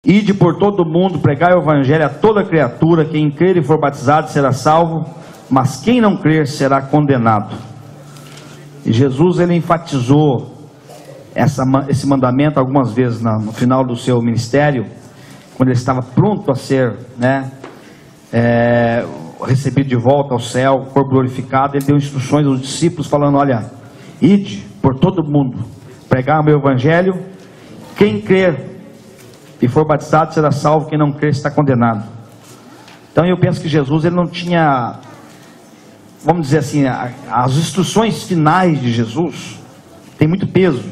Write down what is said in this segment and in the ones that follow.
Ide por todo mundo, pregai o evangelho a toda criatura. Quem crer e for batizado será salvo, mas quem não crer será condenado. E Jesus, ele enfatizou esse mandamento algumas vezes no final do seu ministério, quando ele estava pronto a ser recebido de volta ao céu, corpo glorificado. Ele deu instruções aos discípulos falando: olha, ide por todo mundo, pregai o meu evangelho. Quem crer e for batizado será salvo, quem não crer está condenado. Então eu penso que Jesus, ele não tinha, vamos dizer assim, as instruções finais de Jesus tem muito peso,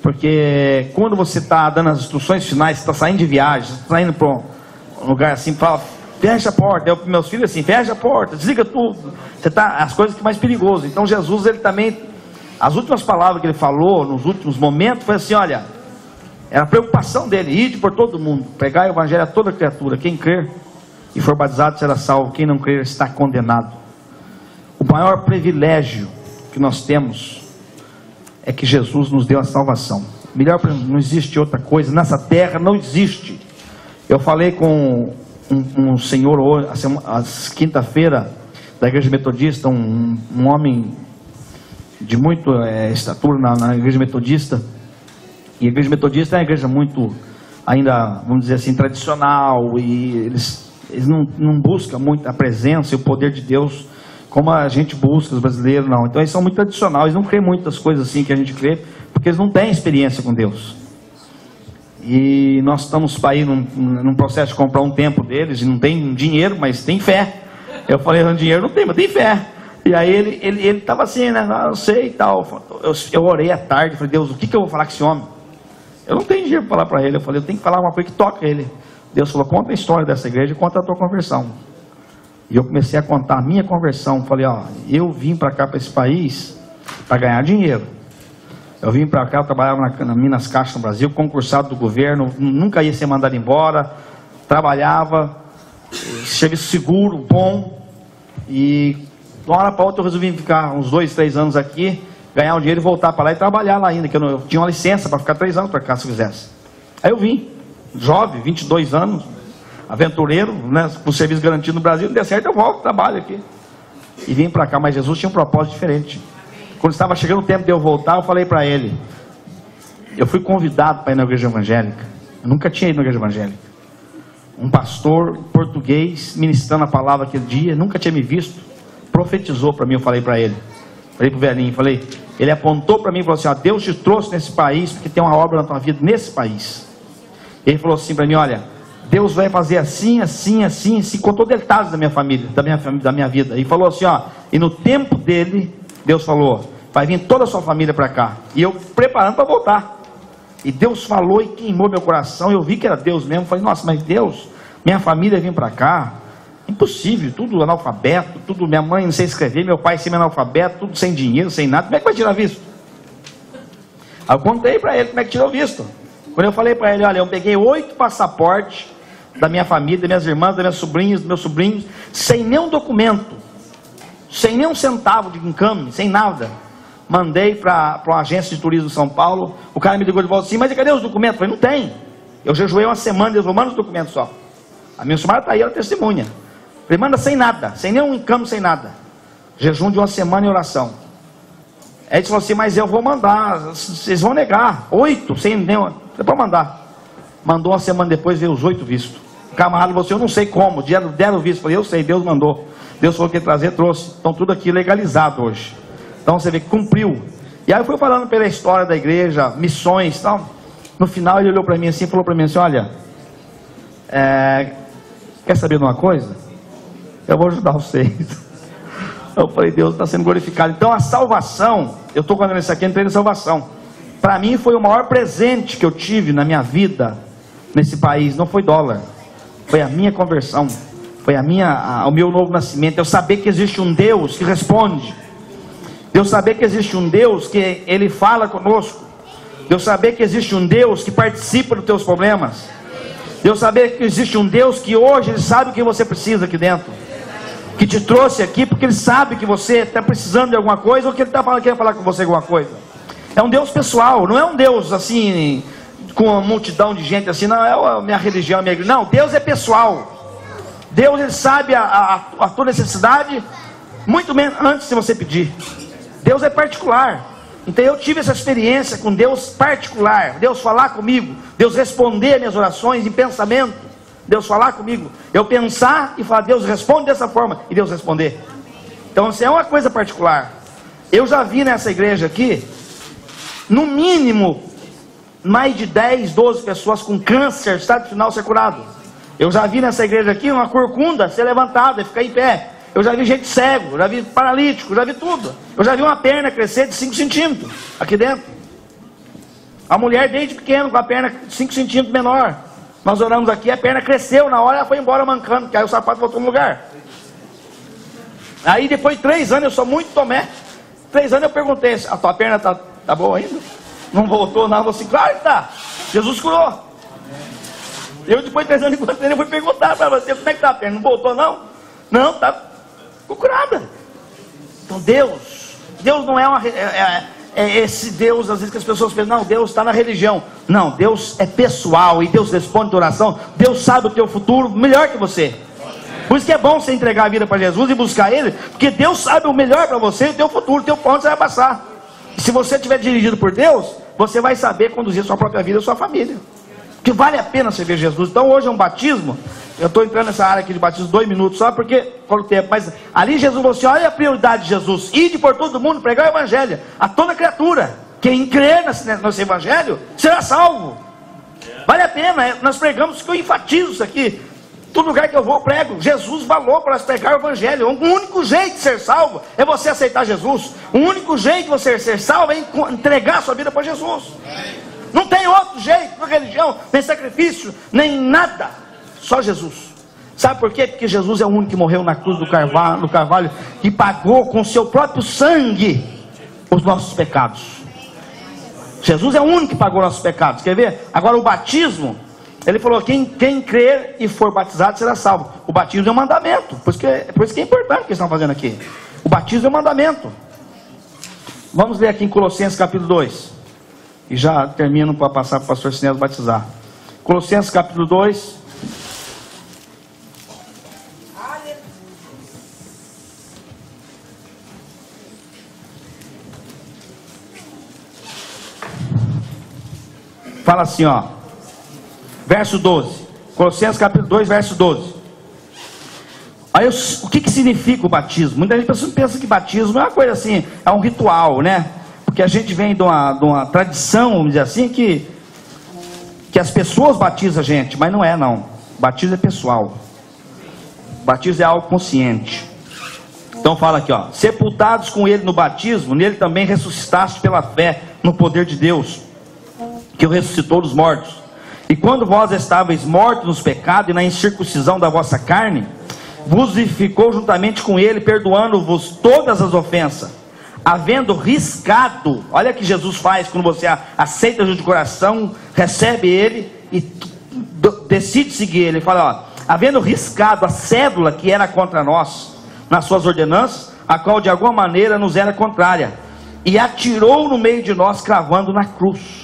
porque quando você está dando as instruções finais, você está saindo de viagem, você está saindo para um lugar assim, fala, fecha a porta. Eu, meus filhos assim, fecha a porta, desliga tudo, você está, as coisas que é mais perigoso. Então Jesus, ele também, as últimas palavras que ele falou nos últimos momentos foi assim: olha, era a preocupação dele: ide por todo mundo, pregai o evangelho a toda criatura. Quem crer e for batizado será salvo, quem não crer está condenado. O maior privilégio que nós temos é que Jesus nos deu a salvação. Melhor, não existe outra coisa nessa terra, não existe. Eu falei com um senhor hoje, quinta-feira, da igreja metodista, um homem de muito estatura na igreja metodista. E a igreja metodista é uma igreja muito, ainda, vamos dizer assim, tradicional, e eles não buscam muito a presença e o poder de Deus como a gente busca, os brasileiros, não. Então eles são muito tradicionais, eles não creem muitas coisas assim que a gente crê, porque eles não têm experiência com Deus. E nós estamos aí num processo de comprar um templo deles, e não tem dinheiro, mas tem fé. Eu falei: não, dinheiro não tem, mas tem fé. E aí ele estava assim, né, não sei e tal. Eu orei à tarde, falei: Deus, o que eu vou falar com esse homem? Eu não tenho dinheiro para falar para ele. Eu falei: eu tenho que falar uma coisa que toca ele. Deus falou: conta a história dessa igreja e conta a tua conversão. E eu comecei a contar a minha conversão. Falei: ó, eu vim para cá, para esse país, para ganhar dinheiro. Eu vim para cá, eu trabalhava na Minas Caixas no Brasil, concursado do governo, nunca ia ser mandado embora, trabalhava, serviço seguro, bom, e de uma hora para outra eu resolvi ficar uns 2, 3 anos aqui, ganhar um dinheiro e voltar para lá e trabalhar lá ainda, que eu tinha uma licença para ficar 3 anos para cá se quisesse. Aí eu vim, jovem, 22 anos, aventureiro, né, com serviço garantido no Brasil, não der certo eu volto, trabalho aqui. E vim para cá, mas Jesus tinha um propósito diferente. Quando estava chegando o tempo de eu voltar, eu falei para ele, eu fui convidado para ir na igreja evangélica. Eu nunca tinha ido na igreja evangélica. Um pastor português ministrando a palavra aquele dia, nunca tinha me visto, profetizou para mim. Eu falei para ele, falei para o velhinho, ele apontou para mim e falou assim: ó, Deus te trouxe nesse país porque tem uma obra na tua vida nesse país. E ele falou assim para mim: olha, Deus vai fazer assim, assim, assim, assim, contou detalhes da minha família, da minha vida. E falou assim: ó, e no tempo dele, Deus falou, vai vir toda a sua família para cá. E eu preparando para voltar. E Deus falou e queimou meu coração. Eu vi que era Deus mesmo. Falei: nossa, mas Deus, minha família vir para cá, impossível, tudo analfabeto, tudo, minha mãe não sei escrever, meu pai semi-analfabeto, tudo sem dinheiro, sem nada. Como é que vai tirar visto? Aí eu contei para ele como é que tirou visto. Quando eu falei para ele: olha, eu peguei 8 passaportes da minha família, das minhas irmãs, das minhas sobrinhas, dos meus sobrinhos, sem nenhum documento, sem nenhum centavo de encame, sem nada. Mandei para uma agência de turismo de São Paulo. O cara me ligou de volta assim: mas cadê os documentos? Eu falei: não tem. Eu jejuei uma semana, Deus falou: manda os documentos só. A minha sobrinha está aí, ela testemunha. Eu falei: manda sem nada, sem nenhum encame, sem nada. Jejum de uma semana em oração. Aí ele falou assim: mas eu vou mandar, vocês vão negar. 8, sem nenhum. Eu falei: pode mandar. Mandou uma semana depois, veio os 8 vistos. O camarada falou assim: eu não sei como, deram o visto. Eu falei: eu sei, Deus mandou. Deus falou que ia trazer, trouxe. Então tudo aqui legalizado hoje. Então você vê que cumpriu. E aí eu fui falando pela história da igreja, missões e tal. No final ele olhou para mim assim e falou para mim assim: olha, quer saber de uma coisa? Eu vou ajudar vocês. Eu falei: Deus está sendo glorificado. Então a salvação, eu estou contando isso aqui, entrei na salvação. Para mim foi o maior presente que eu tive na minha vida, nesse país. Não foi dólar, foi a minha conversão, foi o meu novo nascimento. Eu saber que existe um Deus que responde. Eu saber que existe um Deus que Ele fala conosco. Eu saber que existe um Deus que participa dos teus problemas. Eu saber que existe um Deus que hoje Ele sabe o que você precisa aqui dentro, que te trouxe aqui porque Ele sabe que você está precisando de alguma coisa, ou que Ele está querendo falar com você alguma coisa. É um Deus pessoal, não é um Deus assim com uma multidão de gente assim, não, é a minha religião, a minha igreja. Não, Deus é pessoal. Deus, Ele sabe a tua necessidade muito menos antes de você pedir. Deus é particular. Então eu tive essa experiência com Deus particular. Deus falar comigo, Deus responder minhas orações em pensamento, Deus falar comigo, eu pensar e falar, Deus responde dessa forma, e Deus responder. Então isso é uma coisa particular. Eu já vi nessa igreja aqui, no mínimo, mais de 10, 12 pessoas com câncer, estado final ser curado. Eu já vi nessa igreja aqui uma corcunda ser levantada e ficar em pé. Eu já vi gente cego, já vi paralítico, já vi tudo. Eu já vi uma perna crescer de 5 centímetros aqui dentro. A mulher desde pequeno com a perna 5 centímetros menor. Nós oramos aqui, a perna cresceu, na hora ela foi embora mancando, porque aí o sapato voltou no lugar. Aí depois de 3 anos, eu sou muito Tomé. 3 anos eu perguntei, a tua perna tá boa ainda? Não voltou não? Eu falei assim, claro que tá. Jesus curou. Eu depois de 3 anos encontrei, eu fui perguntar para você, como é que tá a perna? Não voltou não? Não, tá curada. Então Deus não é esse Deus, às vezes que as pessoas pensam, não, Deus está na religião. Não, Deus é pessoal, e Deus responde a oração. Deus sabe o teu futuro melhor que você. Por isso que é bom você entregar a vida para Jesus e buscar Ele, porque Deus sabe o melhor para você, o teu futuro, o teu ponto você vai passar. E se você estiver dirigido por Deus, você vai saber conduzir a sua própria vida e a sua família. Porque vale a pena você ver Jesus. Então hoje é um batismo. Eu estou entrando nessa área aqui de batismo 2 minutos só porque por tempo. Mas ali Jesus falou assim, olha a prioridade de Jesus: ide por todo mundo, pregar o evangelho a toda criatura. Quem crer nesse evangelho será salvo. Vale a pena. Nós pregamos, que eu enfatizo isso aqui. Todo lugar que eu vou, eu prego. Jesus falou para nós pregar o evangelho. O único jeito de ser salvo é você aceitar Jesus. O único jeito de você ser salvo é entregar a sua vida para Jesus. Não tem outro jeito, não religião, nem sacrifício, nem nada. Só Jesus. Sabe por quê? Porque Jesus é o único que morreu na cruz do Carvalho, que pagou com seu próprio sangue os nossos pecados. Jesus é o único que pagou nossos pecados. Quer ver? Agora o batismo, ele falou, quem crer e for batizado será salvo. O batismo é um mandamento. Por isso que é importante o que eles estão fazendo aqui. O batismo é um mandamento. Vamos ler aqui em Colossenses capítulo 2. E já termino para passar para o pastor Sinésio batizar. Colossenses capítulo 2. Fala assim, ó. Verso 12. Colossenses capítulo 2, verso 12. Aí, o que significa o batismo? Muita gente pensa que batismo é uma coisa assim, é um ritual, né? Porque a gente vem de uma tradição, vamos dizer assim, que as pessoas batizam a gente, mas não é não. Batismo é pessoal. Batismo é algo consciente. Então fala aqui, ó. Sepultados com Ele no batismo, nele também ressuscitaste pela fé no poder de Deus, que o ressuscitou dos mortos. E quando vós estáveis mortos nos pecados e na incircuncisão da vossa carne, vos vivificou juntamente com Ele, perdoando-vos todas as ofensas, havendo riscado. Olha o que Jesus faz quando você aceita Jesus de coração, recebe Ele e decide seguir Ele. Ele fala, ó, havendo riscado a cédula que era contra nós nas suas ordenanças, a qual de alguma maneira nos era contrária, e atirou no meio de nós, cravando na cruz.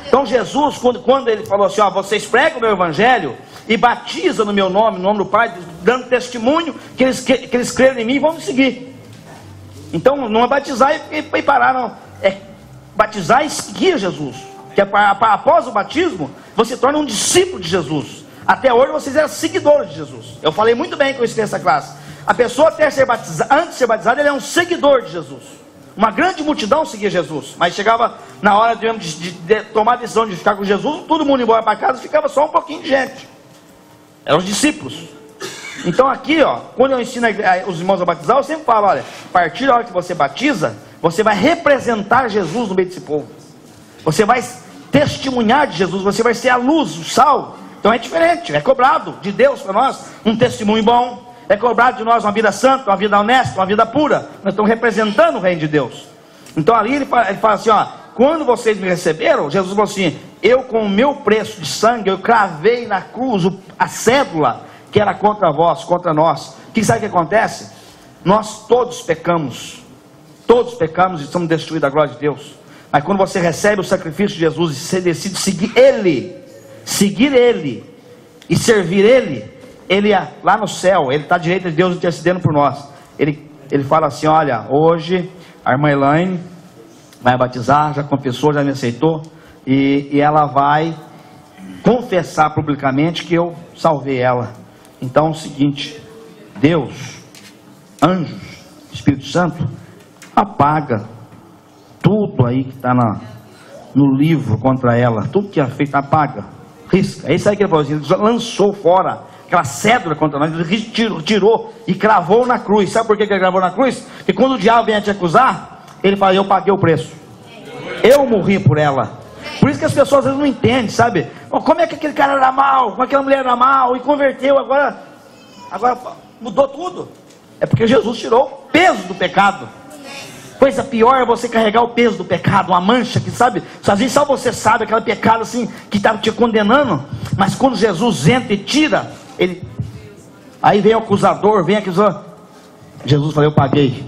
Então Jesus, quando ele falou assim, ó, vocês pregam o meu evangelho e batizam no meu nome, no nome do Pai, dando testemunho que eles creram em mim e vão me seguir. Então não é batizar e parar, não. É batizar e seguir Jesus. Que após o batismo, você torna um discípulo de Jesus. Até hoje vocês eram seguidores de Jesus. Eu falei muito bem que eu ensinei essa classe. A pessoa antes de ser batizado, ele é um seguidor de Jesus. Uma grande multidão seguia Jesus. Mas chegava na hora de tomar a decisão de ficar com Jesus, todo mundo ia embora para casa, ficava só um pouquinho de gente. Eram os discípulos. Então aqui, ó, quando eu ensino os irmãos a batizar, eu sempre falo, olha, a partir da hora que você batiza, você vai representar Jesus no meio desse povo. Você vai testemunhar de Jesus, você vai ser a luz, o sal. Então é diferente, é cobrado de Deus para nós um testemunho bom, é cobrado de nós uma vida santa, uma vida honesta, uma vida pura. Nós estamos representando o reino de Deus. Então ali ele fala assim, ó, quando vocês me receberam, Jesus falou assim, eu com o meu preço de sangue, eu cravei na cruz a cédula que era contra vós, contra nós. Sabe o que acontece? Nós todos pecamos e estamos destruídos da glória de Deus. Mas quando você recebe o sacrifício de Jesus e você decide seguir Ele e servir Ele lá no céu, Ele está à direita de Deus intercedendo por nós. Ele fala assim: olha, hoje a irmã Elaine vai batizar, já confessou, já me aceitou, e ela vai confessar publicamente que eu salvei ela. Então é o seguinte: Deus, anjos, Espírito Santo, apaga tudo aí que está no livro contra ela, tudo que é feito, apaga, risca. É isso aí que ele falou assim, ele lançou fora aquela cédula contra nós, ele tirou e cravou na cruz. Sabe por que ele cravou na cruz? Porque quando o diabo vem a te acusar, ele fala: eu paguei o preço, eu morri por ela. Por isso que as pessoas às vezes não entendem, sabe? Como é que aquele cara era mal, como aquela mulher era mal e converteu, agora mudou tudo? É porque Jesus tirou o peso do pecado. Coisa pior é você carregar o peso do pecado, uma mancha que, sabe, às vezes só você sabe, aquele pecado assim, que estava te condenando, mas quando Jesus entra e tira, aí vem o acusador, vem aquele, Jesus falou: eu paguei,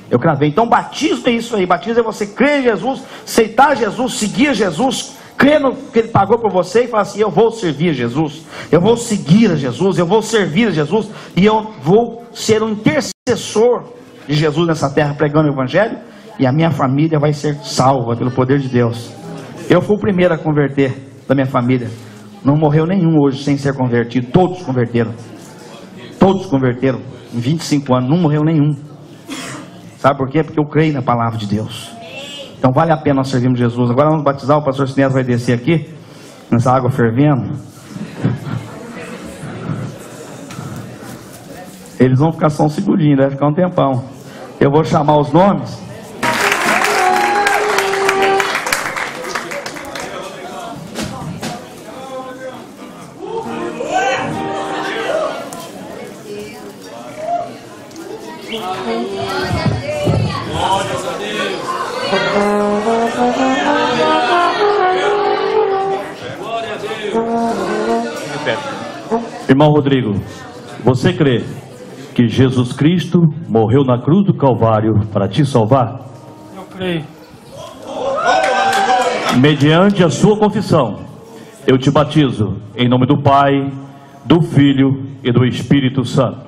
eu cravei. Então batismo é isso aí, batismo é você crer em Jesus, aceitar Jesus, seguir Jesus, crer no que Ele pagou por você e falar assim: eu vou servir a Jesus, eu vou seguir a Jesus, eu vou servir a Jesus, e eu vou ser um intercessor de Jesus nessa terra, pregando o Evangelho, e a minha família vai ser salva pelo poder de Deus. Eu fui o primeiro a converter da minha família, não morreu nenhum hoje sem ser convertido, todos converteram em 25 anos, não morreu nenhum. Sabe por quê? Porque eu creio na palavra de Deus. Então vale a pena nós servirmos Jesus. Agora vamos batizar, o pastor Sinéas vai descer aqui, nessa água fervendo. Eles vão ficar só um segundinho, vai ficar um tempão. Eu vou chamar os nomes. Irmão Rodrigo, você crê que Jesus Cristo morreu na cruz do Calvário para te salvar? Eu creio. Mediante a sua confissão, eu te batizo em nome do Pai, do Filho e do Espírito Santo.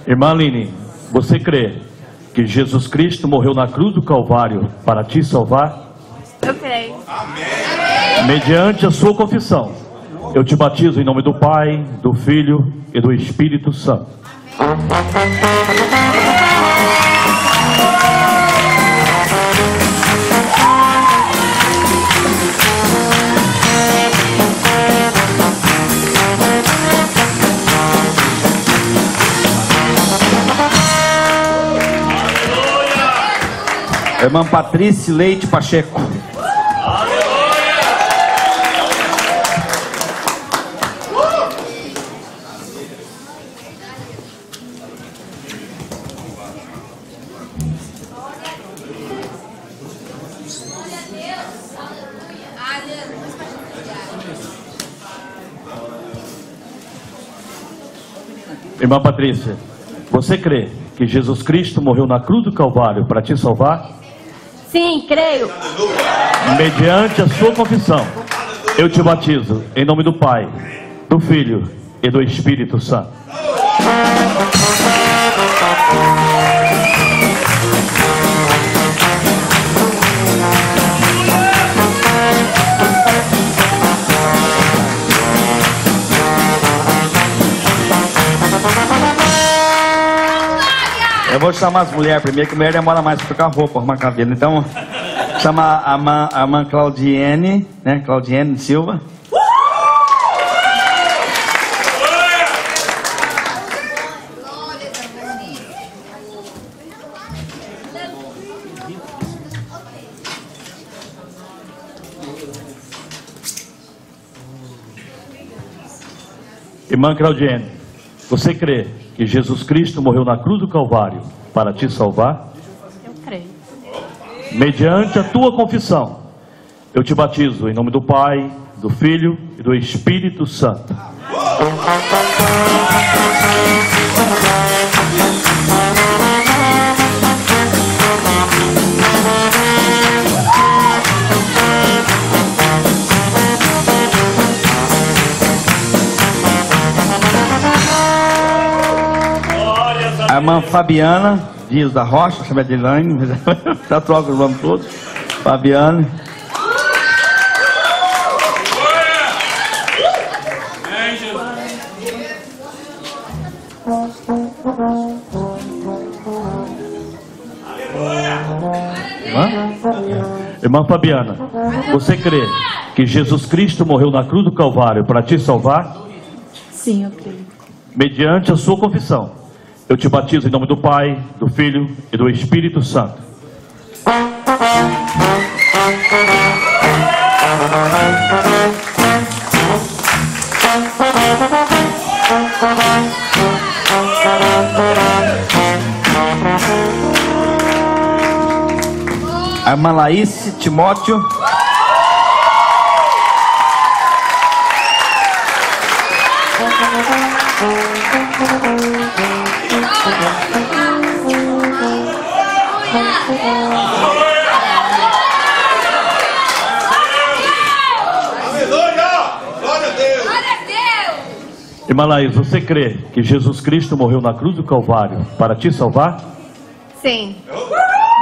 Irmã Aline, você crê que Jesus Cristo morreu na cruz do Calvário para te salvar? Eu creio. Mediante a sua confissão, eu te batizo em nome do Pai, do Filho e do Espírito Santo. Irmã Patrícia Leite Pacheco. Irmã Patrícia, você crê que Jesus Cristo morreu na cruz do Calvário para te salvar? Sim, creio. Mediante a sua confissão, eu te batizo em nome do Pai, do Filho e do Espírito Santo. Eu vou chamar as mulheres primeiro, que a mulher demora mais para trocar roupa, arrumar cabelo. Então, chamar a irmã Claudiene, né? Claudiene Silva. Irmã Claudiene, você crê que Jesus Cristo morreu na cruz do Calvário para te salvar? Eu creio. Mediante a tua confissão, eu te batizo em nome do Pai, do Filho e do Espírito Santo. A irmã Fabiana Dias da Rocha, chama de Elaine, já troca os nomes todos. Fabiana. Irmã Fabiana, você crê que Jesus Cristo morreu na cruz do Calvário para te salvar? Sim, eu creio. Mediante a sua confissão, eu te batizo em nome do Pai, do Filho e do Espírito Santo. A irmã Laís Timóteo. Irmã Laís, você crê que Jesus Cristo morreu na cruz do Calvário para te salvar? Sim.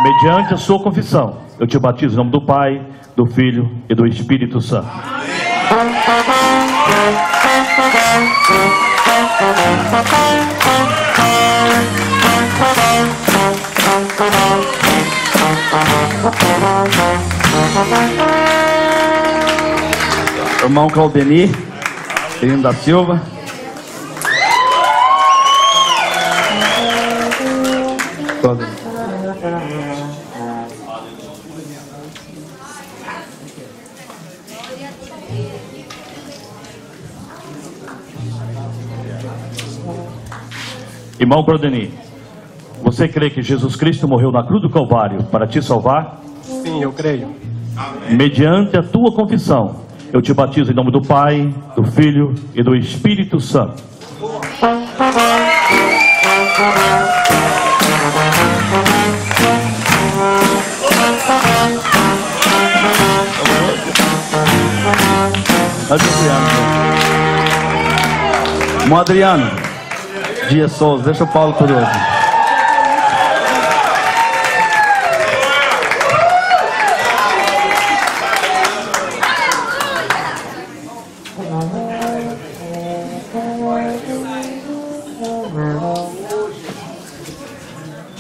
Mediante a sua confissão, eu te batizo em nome do Pai, do Filho e do Espírito Santo. Irmão Claudenir Firino da Silva. Irmão Claudenir, você crê que Jesus Cristo morreu na cruz do Calvário para te salvar? Sim, eu creio. Mediante a tua confissão, eu te batizo em nome do Pai, do Filho e do Espírito Santo. Irmão Adriano Dias Souza, deixa o Paulo por hoje.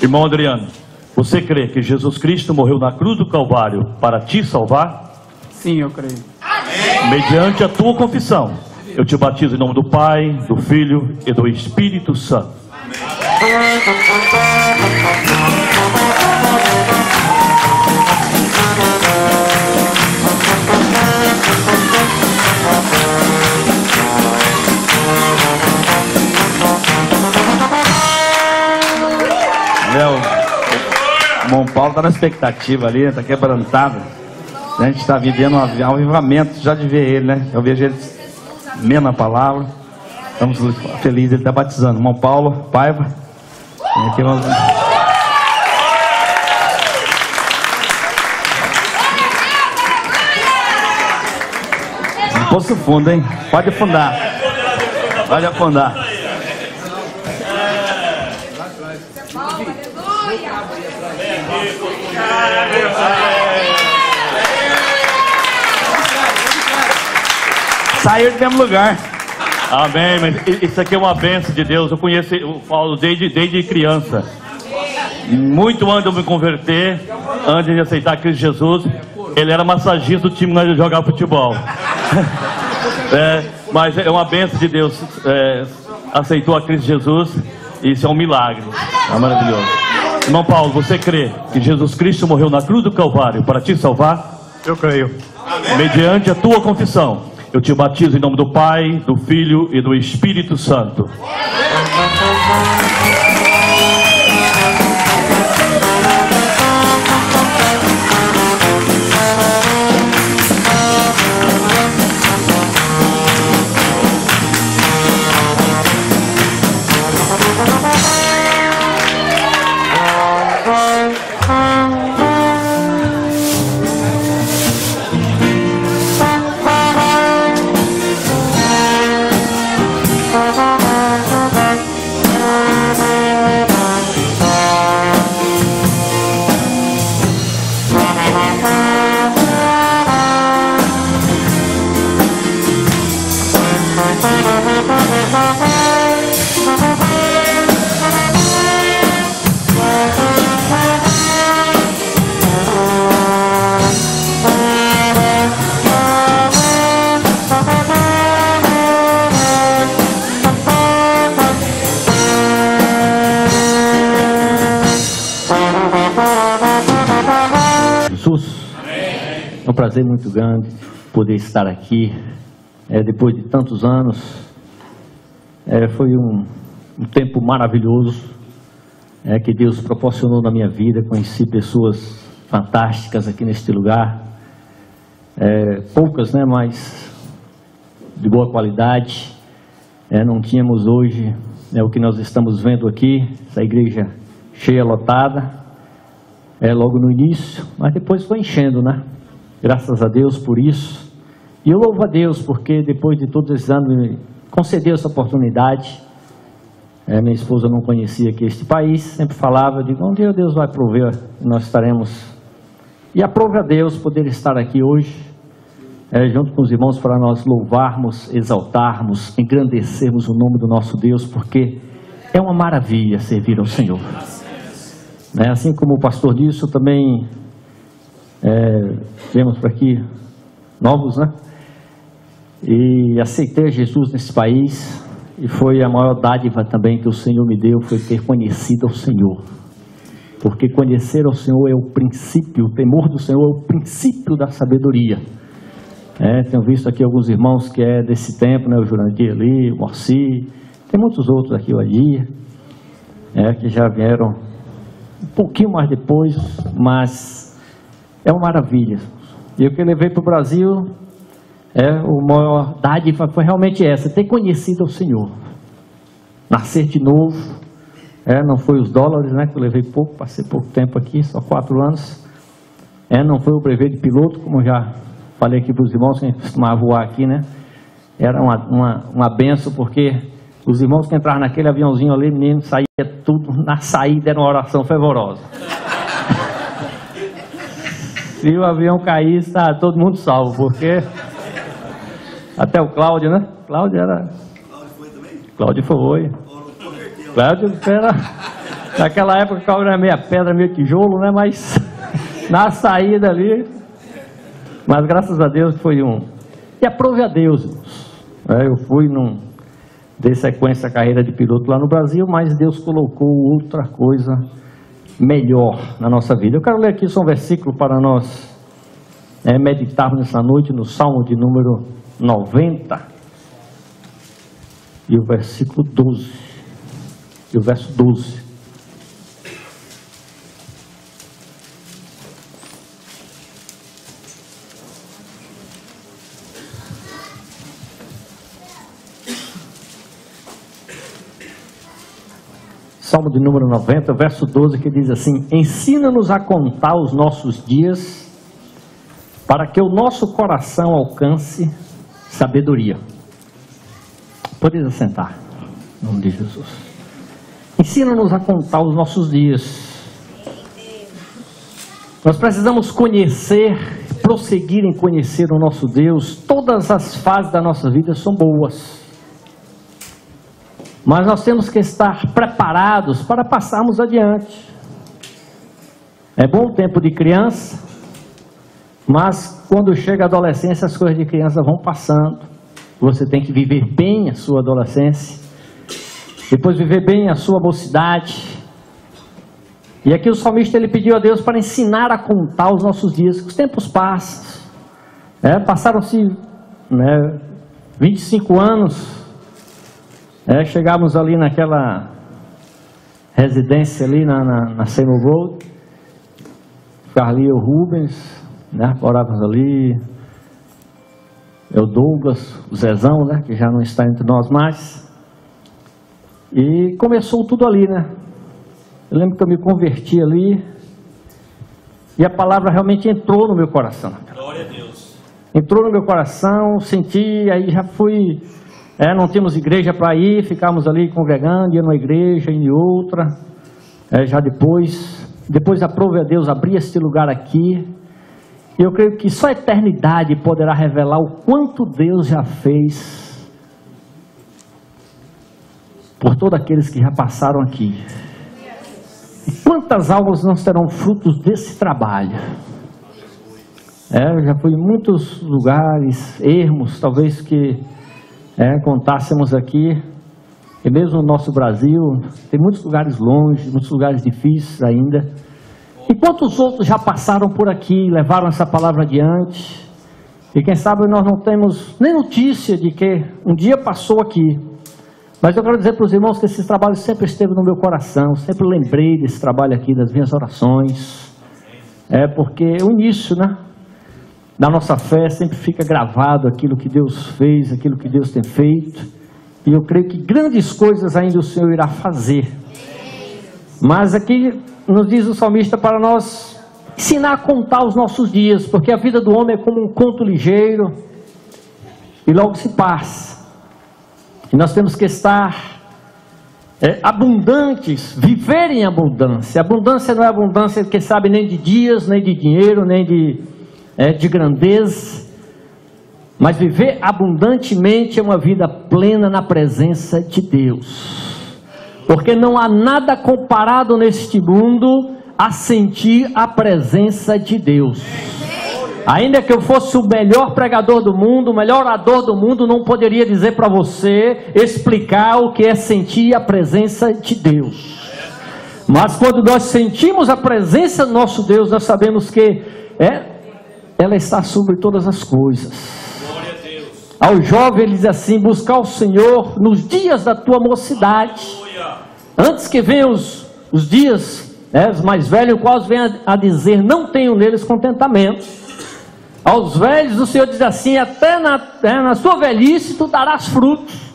Irmão Adriano, você crê que Jesus Cristo morreu na cruz do Calvário para te salvar? Sim, eu creio. Mediante a tua confissão, eu te batizo em nome do Pai, do Filho e do Espírito Santo. O irmão Paulo está na expectativa ali, está quebrantado. A gente está vivendo um avivamento já de ver ele, né? Eu vejo ele menos na palavra. Estamos felizes, ele está batizando. Irmão Paulo Paiva. Aqui vamos... Poço fundo, hein? Pode afundar. Pode afundar. Sair do mesmo lugar. Amém, mas isso aqui é uma bênção de Deus. Eu conheço o Paulo desde criança. Muito antes de eu me converter, antes de aceitar Cristo Jesus, ele era massagista do time onde eu jogava futebol. Mas é uma bênção de Deus. Aceitou a Cristo Jesus, e isso é um milagre. É maravilhoso. Irmão Paulo, você crê que Jesus Cristo morreu na cruz do Calvário para te salvar? Eu creio. Mediante a tua confissão, Eu te batizo em nome do Pai, do Filho e do Espírito Santo. É um prazer muito grande poder estar aqui, depois de tantos anos. Foi um tempo maravilhoso que Deus proporcionou na minha vida. Conheci pessoas fantásticas aqui neste lugar, poucas, mas de boa qualidade. Não tínhamos hoje o que nós estamos vendo aqui, essa igreja cheia, lotada, logo no início, mas depois foi enchendo, Graças a Deus por isso. E eu louvo a Deus porque depois de todos esses anos me concedeu essa oportunidade. Minha esposa não conhecia aqui este país, sempre falava, eu digo, um dia Deus vai prover, nós estaremos. E aprove a Deus poder estar aqui hoje, junto com os irmãos, para nós louvarmos, exaltarmos, engrandecermos o nome do nosso Deus, porque é uma maravilha servir ao Senhor. Assim como o pastor disse, eu também viemos para aqui novos, e aceitei Jesus nesse país, e foi a maior dádiva também que o Senhor me deu, foi ter conhecido ao Senhor, porque conhecer ao Senhor é o princípio, o temor do Senhor é o princípio da sabedoria. Tenho visto aqui alguns irmãos que desse tempo, o Jurandir ali, o Morci, tem muitos outros aqui, o Adir, que já vieram um pouquinho mais depois, mas é uma maravilha. E o que eu levei para o Brasil, a maior dádiva foi realmente essa, ter conhecido o Senhor. Nascer de novo, não foi os dólares, que eu levei pouco, passei pouco tempo aqui, só 4 anos. Não foi o brevet de piloto, como eu já falei aqui para os irmãos, que costumava voar aqui, Era uma benção, porque os irmãos que entraram naquele aviãozinho ali, menino, saía tudo, na saída era uma oração fervorosa. Se o avião caísse, está todo mundo salvo, porque até o Cláudio, Cláudio era... Cláudio foi também? Cláudio foi. Cláudio era... Naquela época o Cláudio era meia pedra, meio tijolo, mas na saída ali... Mas graças a Deus foi E aprove a Deus, eu fui dei sequência à carreira de piloto lá no Brasil, mas Deus colocou outra coisa melhor na nossa vida. Eu quero ler aqui só um versículo para nós meditarmos nessa noite, no Salmo de número 90 e o versículo 12 e o verso 12. Salmo de número 90, verso 12, que diz assim: ensina-nos a contar os nossos dias, para que o nosso coração alcance sabedoria. Podeis assentar, em nome de Jesus. Ensina-nos a contar os nossos dias. Nós precisamos conhecer, prosseguir em conhecer o nosso Deus. Todas as fases da nossa vida são boas, mas nós temos que estar preparados para passarmos adiante. É bom o tempo de criança, mas quando chega a adolescência, as coisas de criança vão passando. Você tem que viver bem a sua adolescência, depois viver bem a sua mocidade. E aqui o salmista ele pediu a Deus para ensinar a contar os nossos dias. Os tempos passam, passaram-se né, 25 anos, chegamos ali naquela residência ali na Seymour Road, Carlinho Rubens, né, morávamos ali, o Douglas, o Zezão, né, que já não está entre nós mais, e começou tudo ali, né. Eu lembro que eu me converti ali, e a palavra realmente entrou no meu coração. Glória a Deus. Entrou no meu coração, senti, aí já fui, não tínhamos igreja para ir, ficávamos ali congregando, ia numa igreja, em outra, já depois aprove a Deus abrir este lugar aqui, e eu creio que só a eternidade poderá revelar o quanto Deus já fez por todos aqueles que já passaram aqui. E quantas almas não serão frutos desse trabalho? Eu já fui em muitos lugares, ermos, talvez que contássemos aqui, e mesmo no nosso Brasil, tem muitos lugares longe, muitos lugares difíceis ainda. E quantos outros já passaram por aqui, levaram essa palavra adiante, e quem sabe nós não temos nem notícia de que um dia passou aqui. Mas eu quero dizer para os irmãos que esse trabalho sempre esteve no meu coração, sempre lembrei desse trabalho aqui, das minhas orações, porque o início, né, da nossa fé sempre fica gravado aquilo que Deus fez, aquilo que Deus tem feito, e eu creio que grandes coisas ainda o Senhor irá fazer. Mas aqui nos diz o salmista para nós ensinar a contar os nossos dias, porque a vida do homem é como um conto ligeiro, e logo se passa. E nós temos que estar abundantes, viver em abundância. Abundância não é abundância, quem sabe, nem de dias, nem de dinheiro, nem de grandeza. Mas viver abundantemente é uma vida plena na presença de Deus. Porque não há nada comparado neste mundo a sentir a presença de Deus. Ainda que eu fosse o melhor pregador do mundo, o melhor orador do mundo, não poderia dizer para você, explicar o que é sentir a presença de Deus. Mas quando nós sentimos a presença do nosso Deus, nós sabemos que ela está sobre todas as coisas. Glória a Deus. Ao jovem ele diz assim: buscar o Senhor nos dias da tua mocidade, antes que venham os dias os mais velhos, quais venham a dizer, não tenho neles contentamento. Aos velhos o Senhor diz assim: até na sua velhice tu darás frutos.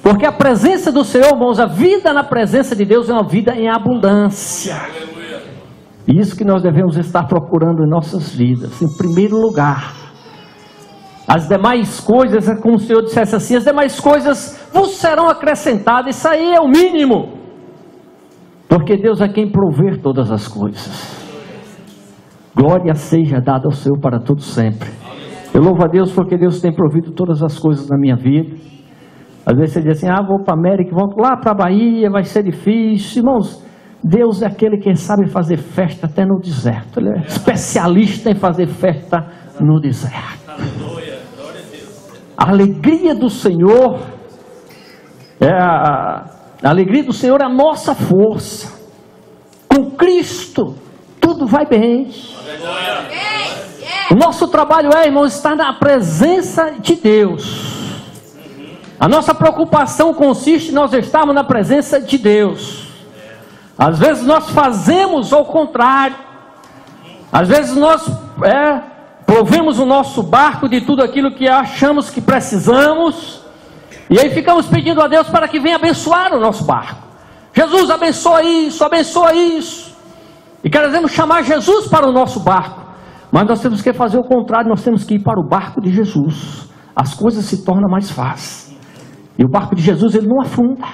Porque a presença do Senhor, irmãos, a vida na presença de Deus é uma vida em abundância. E isso que nós devemos estar procurando em nossas vidas, em primeiro lugar. As demais coisas, é como o Senhor dissesse assim: as demais coisas vos serão acrescentadas. Isso aí é o mínimo, porque Deus é quem prover todas as coisas. Glória seja dada ao Senhor para todos sempre. Eu louvo a Deus porque Deus tem provido todas as coisas na minha vida. Às vezes você diz assim: vou para a América, volto lá para a Bahia, vai ser difícil. Irmãos, Deus é aquele que sabe fazer festa até no deserto. Ele é especialista em fazer festa no deserto. A alegria do Senhor a alegria do Senhor é a nossa força. Com Cristo tudo vai bem. O nosso trabalho irmão, estar na presença de Deus. A nossa preocupação consiste em nós estarmos na presença de Deus. Às vezes nós fazemos ao contrário. Às vezes nós provemos o nosso barco de tudo aquilo que achamos que precisamos, e aí ficamos pedindo a Deus para que venha abençoar o nosso barco. Jesus, abençoa isso, abençoa isso. E queremos chamar Jesus para o nosso barco, mas nós temos que fazer o contrário. Nós temos que ir para o barco de Jesus. As coisas se tornam mais fáceis, e o barco de Jesus ele não afunda.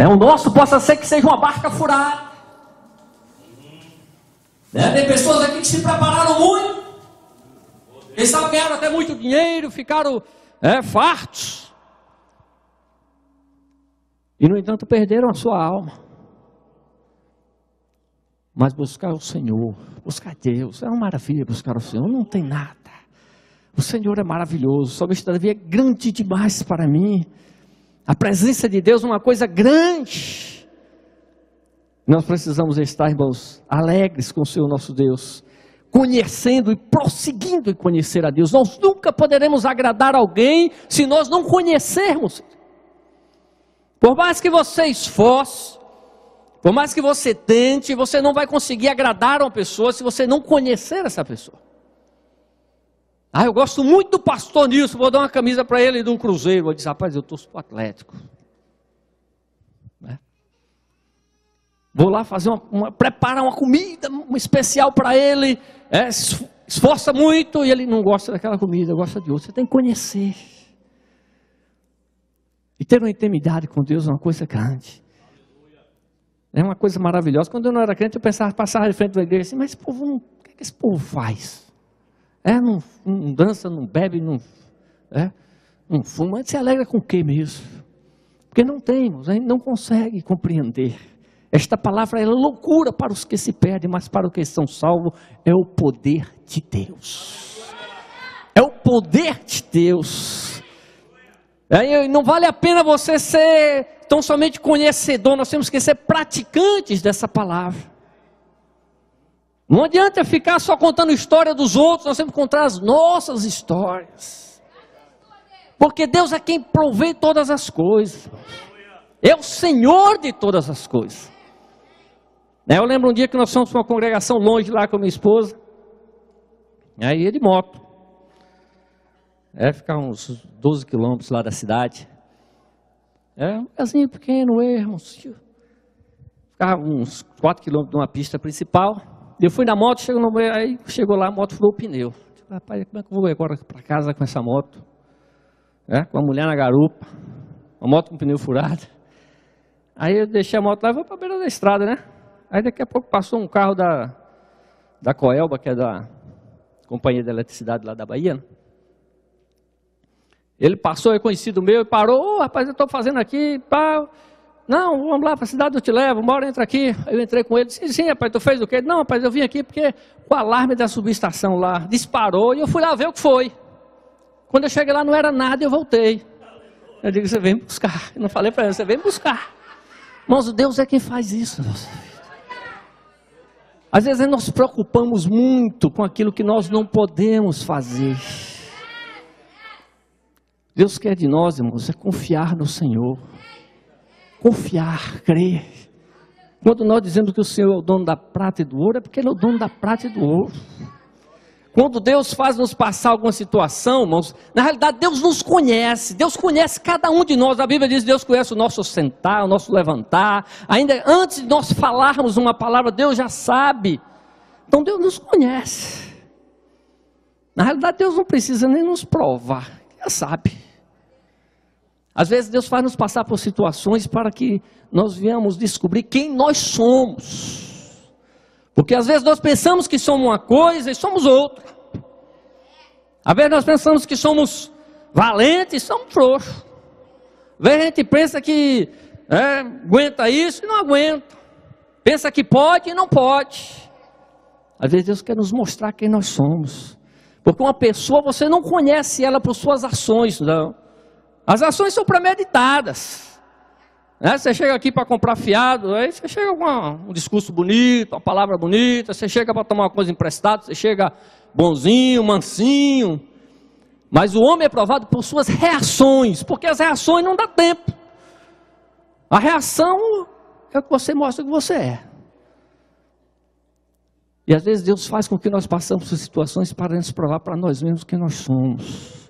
O nosso possa ser que seja uma barca furada. Tem pessoas aqui que se prepararam muito, eles ganharam até muito dinheiro, ficaram fartos, e no entanto perderam a sua alma. Mas buscar o Senhor, buscar Deus, é uma maravilha. Buscar o Senhor não tem nada. O Senhor é maravilhoso. O salmista Davi é grande demais para mim. A presença de Deus é uma coisa grande. Nós precisamos estar, irmãos, alegres com o Senhor nosso Deus, conhecendo e prosseguindo em conhecer a Deus. Nós nunca poderemos agradar alguém se nós não conhecermos. Por mais que você esforce, por mais que você tente, você não vai conseguir agradar uma pessoa se você não conhecer essa pessoa. Ah, eu gosto muito do pastor Nilson, vou dar uma camisa para ele do Cruzeiro. Eu disse, rapaz, eu torço para o Atlético. Vou lá fazer preparar uma comida especial para ele, esforça muito e ele não gosta daquela comida, gosta de outra. Você tem que conhecer. E ter uma intimidade com Deus é uma coisa grande. É uma coisa maravilhosa. Quando eu não era crente, eu passava de frente da igreja assim, mas esse povo o que é que esse povo faz? Não dança, não bebe, não fuma. Se alegra com o que mesmo? Porque não temos, a gente não consegue compreender. Esta palavra é loucura para os que se perdem, mas para os que são salvos é o poder de Deus. É o poder de Deus. Não vale a pena você ser tão somente conhecedor, nós temos que ser praticantes dessa palavra. Não adianta ficar só contando a história dos outros, nós temos que contar as nossas histórias. Porque Deus é quem provê todas as coisas. É o Senhor de todas as coisas. Eu lembro um dia que nós fomos para uma congregação longe lá com a minha esposa. Aí ia de moto. Ficar uns 12 quilômetros lá da cidade. Um casinho pequeno, irmãos. Ficava uns 4 quilômetros de uma pista principal. Eu fui na moto, aí chegou lá, a moto furou o pneu. Rapaz, como é que eu vou agora para casa com essa moto? Com a mulher na garupa. Uma moto com pneu furado. Aí eu deixei a moto lá e vou para a beira da estrada, né? Aí daqui a pouco passou um carro da Coelba, que é da Companhia de Eletricidade lá da Bahia. Né? Ele passou, é conhecido meu, e parou. Rapaz, eu estou fazendo aqui, pá. Não, vamos lá para a cidade, eu te levo, bora, entra aqui. Eu entrei com ele, sim, rapaz, tu fez o quê? Não, rapaz, eu vim aqui porque o alarme da subestação lá disparou e eu fui lá ver o que foi. Quando eu cheguei lá não era nada e eu voltei. Eu digo, você vem buscar. Eu não falei para ele, você vem buscar. Irmãos, Deus é quem faz isso. Às vezes nós nos preocupamos muito com aquilo que nós não podemos fazer. Deus quer de nós, irmãos, é confiar no Senhor. Confiar, crer. Quando nós dizemos que o Senhor é o dono da prata e do ouro, é porque Ele é o dono da prata e do ouro. Quando Deus faz nos passar alguma situação, irmãos, na realidade Deus nos conhece. Deus conhece cada um de nós. A Bíblia diz que Deus conhece o nosso sentar, o nosso levantar. Ainda antes de nós falarmos uma palavra, Deus já sabe. Então Deus nos conhece. Na realidade Deus não precisa nem nos provar. Já sabe. Às vezes Deus faz nos passar por situações para que nós venhamos descobrir quem nós somos. Porque às vezes nós pensamos que somos uma coisa e somos outra. Às vezes nós pensamos que somos valentes e somos frouxos. Às vezes a gente pensa que aguenta isso e não aguenta. Pensa que pode e não pode. Às vezes Deus quer nos mostrar quem nós somos. Porque uma pessoa, você não conhece ela por suas ações, não. As ações são premeditadas. Você chega aqui para comprar fiado, aí você chega com um discurso bonito, uma palavra bonita, você chega para tomar uma coisa emprestada, você chega bonzinho, mansinho. Mas o homem é provado por suas reações, porque as reações não dá tempo. A reação é o que você mostra que você é. E às vezes Deus faz com que nós passamos por situações para nos provar para nós mesmos quem nós somos.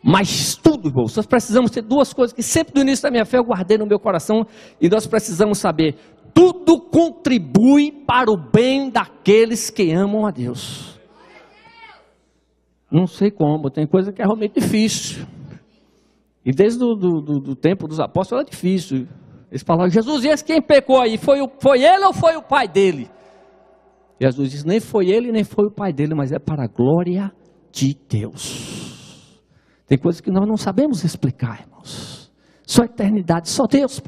Mas tudo, irmãos, nós precisamos ter duas coisas que sempre no início da minha fé eu guardei no meu coração. E nós precisamos saber, tudo contribui para o bem daqueles que amam a Deus. Não sei como, tem coisa que é realmente difícil. E desde o tempo dos apóstolos era difícil. Eles falavam, Jesus, e esse quem pecou aí? Foi ele ou foi o pai dele? E Jesus diz, nem foi ele, nem foi o pai dele, mas é para a glória de Deus. Tem coisas que nós não sabemos explicar, irmãos. Só a eternidade, só Deus.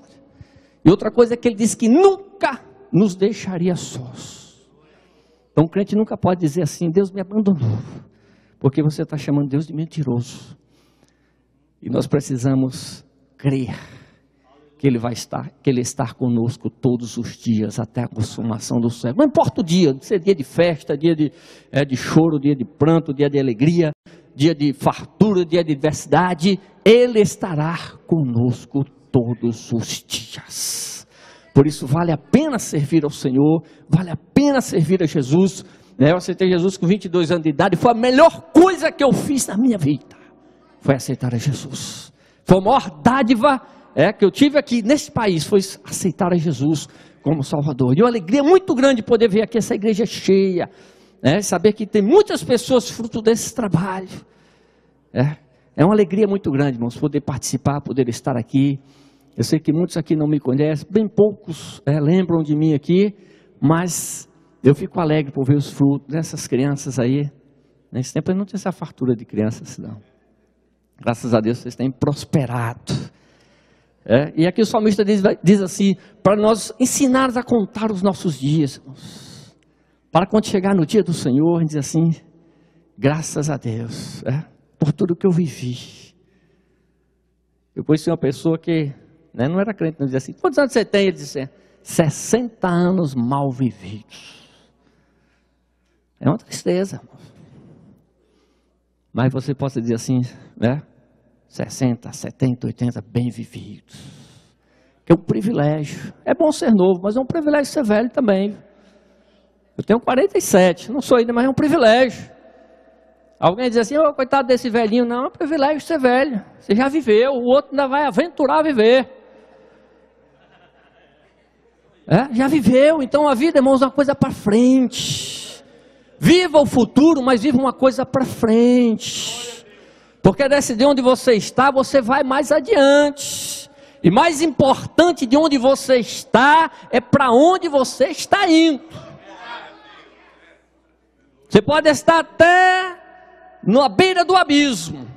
E outra coisa é que ele disse que nunca nos deixaria sós. Então o crente nunca pode dizer assim, Deus me abandonou. Porque você está chamando Deus de mentiroso. E nós precisamos crer que Ele está conosco todos os dias até a consumação do século. Não importa o dia, se é dia de festa, dia de choro, dia de pranto, dia de alegria, dia de fartura, dia de diversidade, Ele estará conosco todos os dias. Por isso vale a pena servir ao Senhor, vale a pena servir a Jesus. Eu aceitei Jesus com 22 anos de idade, foi a melhor coisa que eu fiz na minha vida, foi aceitar a Jesus. Foi a maior dádiva que eu tive aqui nesse país, foi aceitar a Jesus como Salvador. E uma alegria muito grande poder ver aqui essa igreja cheia, saber que tem muitas pessoas fruto desse trabalho. É uma alegria muito grande, irmãos, poder participar, poder estar aqui. Eu sei que muitos aqui não me conhecem, bem poucos lembram de mim aqui, mas eu fico alegre por ver os frutos dessas crianças aí. Nesse tempo eu não tinha essa fartura de crianças, não. Graças a Deus vocês têm prosperado. E aqui o salmista diz assim, para nós ensinarmos a contar os nossos dias, irmãos. Para quando chegar no dia do Senhor, a gente diz assim, graças a Deus, por tudo que eu vivi. Eu conheci uma pessoa que não era crente, não dizia assim, quantos anos você tem? Ele disse, 60 anos mal vividos. É uma tristeza, irmão. Mas você pode dizer assim, 60, 70, 80 bem vividos. Que é um privilégio. É bom ser novo, mas é um privilégio ser velho também. Eu tenho 47, não sou ainda, mas é um privilégio. Alguém diz assim, coitado desse velhinho. Não, é um privilégio ser velho. Você já viveu, o outro ainda vai aventurar a viver. Já viveu, então a vida, irmãos, é uma coisa para frente. Viva o futuro, mas viva uma coisa para frente. Porque de onde você está, você vai mais adiante. E mais importante de onde você está, é para onde você está indo. Você pode estar até na beira do abismo.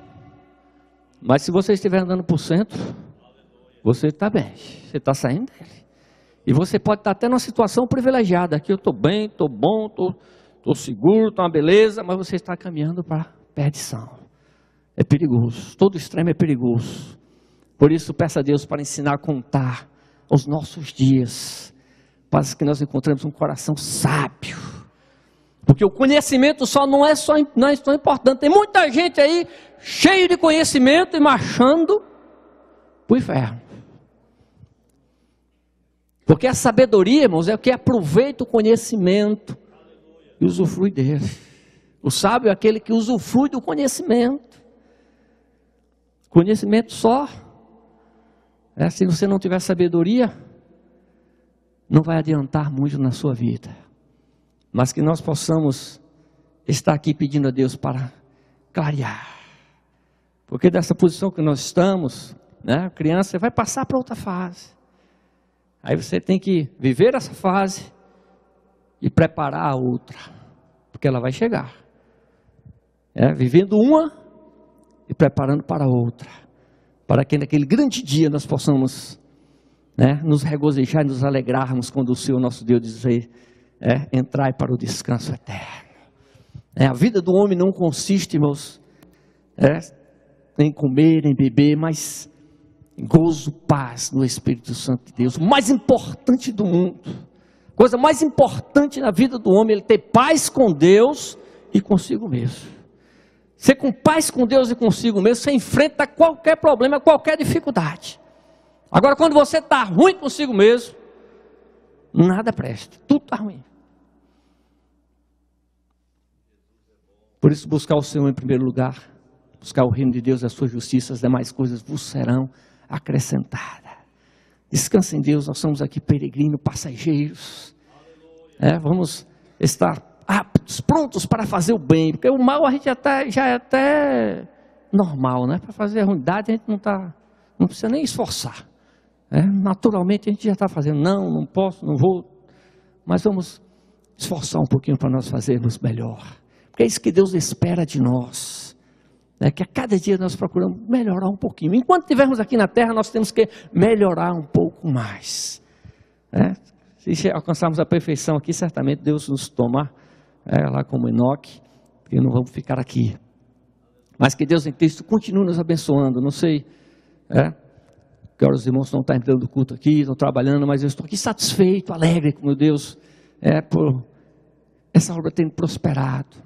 Mas se você estiver andando por centro, você está bem. Você está saindo dele. E você pode estar até numa situação privilegiada. Aqui eu estou bem, estou bom, estou seguro, estou uma beleza. Mas você está caminhando para a perdição. É perigoso, todo extremo é perigoso. Por isso peça a Deus para ensinar a contar os nossos dias, para que nós encontremos um coração sábio. Porque o conhecimento só não é tão importante. Tem muita gente aí cheio de conhecimento e marchando para o inferno. Porque a sabedoria, irmãos, é o que aproveita o conhecimento e usufrui dele. O sábio é aquele que usufrui do conhecimento. Conhecimento só, se você não tiver sabedoria, não vai adiantar muito na sua vida. Mas que nós possamos estar aqui pedindo a Deus para clarear. Porque dessa posição que nós estamos, a criança vai passar para outra fase. Aí você tem que viver essa fase e preparar a outra. Porque ela vai chegar. Vivendo uma e preparando para outra, para que naquele grande dia nós possamos nos regozijar e nos alegrarmos quando o Senhor nosso Deus dizer, entrai para o descanso eterno. A vida do homem não consiste, irmãos, em comer, em beber, mas em gozo, paz no Espírito Santo de Deus. O mais importante do mundo, coisa mais importante na vida do homem, ele ter paz com Deus e consigo mesmo. Ser com paz com Deus e consigo mesmo, você enfrenta qualquer problema, qualquer dificuldade. Agora, quando você está ruim consigo mesmo, nada presta, tudo está ruim. Por isso, buscar o Senhor em primeiro lugar, buscar o reino de Deus e a sua justiça, as demais coisas vos serão acrescentadas. Descanse em Deus, nós somos aqui peregrinos, passageiros. Vamos estar aptos, prontos para fazer o bem, porque o mal a gente já é até normal, para fazer a ruindade a gente não precisa nem esforçar, naturalmente a gente já está fazendo, não posso, não vou, mas vamos esforçar um pouquinho para nós fazermos melhor, porque é isso que Deus espera de nós, que a cada dia nós procuramos melhorar um pouquinho, enquanto estivermos aqui na terra nós temos que melhorar um pouco mais, se alcançarmos a perfeição aqui, certamente Deus nos toma lá como Enoque, que não vamos ficar aqui. Mas que Deus em Cristo continue nos abençoando. Não sei que os irmãos não estão entrando no culto aqui, estão trabalhando, mas eu estou aqui satisfeito, alegre com meu Deus, por essa obra tendo prosperado.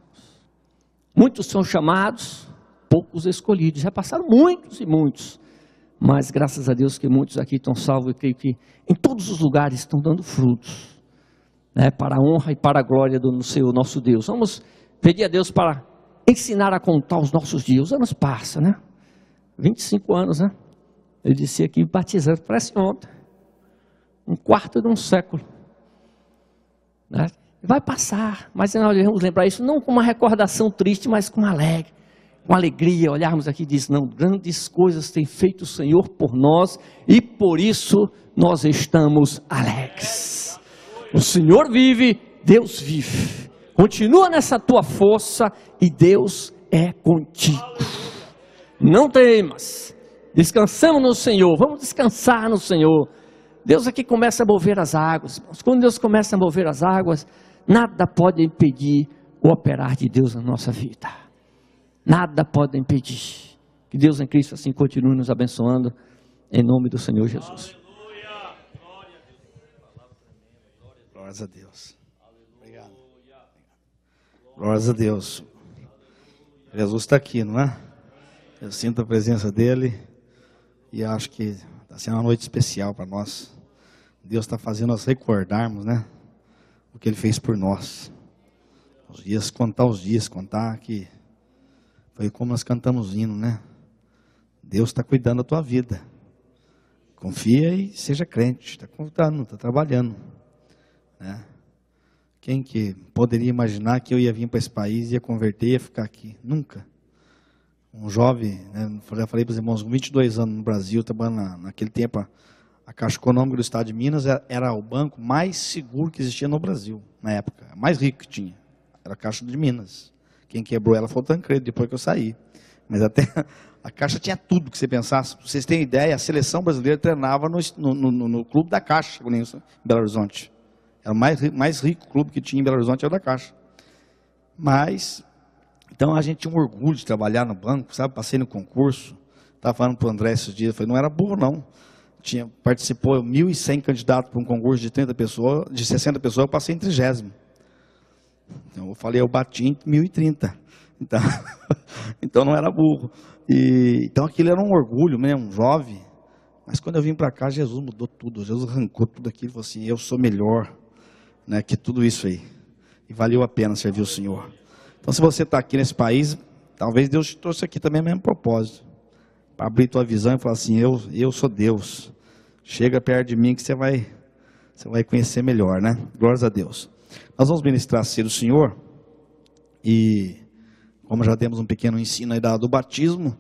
Muitos são chamados, poucos escolhidos. Já passaram muitos e muitos, mas graças a Deus que muitos aqui estão salvos, e creio que em todos os lugares estão dando frutos, para a honra e para a glória do nosso Deus. Vamos pedir a Deus para ensinar a contar os nossos dias. Os anos passam, 25 anos, Eu disse aqui, batizando, parece ontem. Um quarto de um século. Vai passar, mas nós devemos lembrar isso não com uma recordação triste, mas com alegria, olharmos aqui e dizer, não, grandes coisas tem feito o Senhor por nós e por isso nós estamos alegres. O Senhor vive, Deus vive. Continua nessa tua força e Deus é contigo. Não temas, descansamos no Senhor, vamos descansar no Senhor. Deus aqui começa a mover as águas. Quando Deus começa a mover as águas, nada pode impedir o operar de Deus na nossa vida. Nada pode impedir. Que Deus em Cristo assim continue nos abençoando, em nome do Senhor Jesus. Glórias a Deus. Obrigado. Glórias a Deus. Jesus está aqui, não é? Eu sinto a presença dele e acho que está sendo uma noite especial para nós. Deus está fazendo nós recordarmos, o que ele fez por nós. Os dias, contar que foi como nós cantamos hino, Deus está cuidando da tua vida. Confia e seja crente, está contando, está trabalhando, Quem que poderia imaginar que eu ia vir para esse país, ia converter e ia ficar aqui? Nunca. Um jovem, já falei para os irmãos, com 22 anos no Brasil, trabalhando naquele tempo, a Caixa Econômica do Estado de Minas era o banco mais seguro que existia no Brasil, na época, mais rico que tinha, era a Caixa de Minas. Quem quebrou ela foi o Tancredo, depois que eu saí. Mas até a Caixa tinha tudo que você pensasse. Para vocês terem ideia, a seleção brasileira treinava no clube da Caixa, em Belo Horizonte. Era o mais rico clube que tinha em Belo Horizonte, era o da Caixa. Mas, então a gente tinha um orgulho de trabalhar no banco, sabe? Passei no concurso, estava falando para o André esses dias, falei, não era burro não. Participou 1.100 candidatos para um concurso de 30 pessoas, de 60 pessoas, eu passei em 30º. Então eu falei, eu bati em 1.030. Então não era burro. Então aquilo era um orgulho, um jovem. Mas quando eu vim para cá, Jesus mudou tudo. Jesus arrancou tudo aquilo e falou assim, eu sou melhor que tudo isso aí. E valeu a pena servir o Senhor. Então se você está aqui nesse país, talvez Deus te trouxe aqui também o mesmo propósito. Para abrir tua visão e falar assim, eu sou Deus. Chega perto de mim que você vai conhecer melhor, Glórias a Deus. Nós vamos ministrar a ceia do Senhor. E como já temos um pequeno ensino aí do batismo,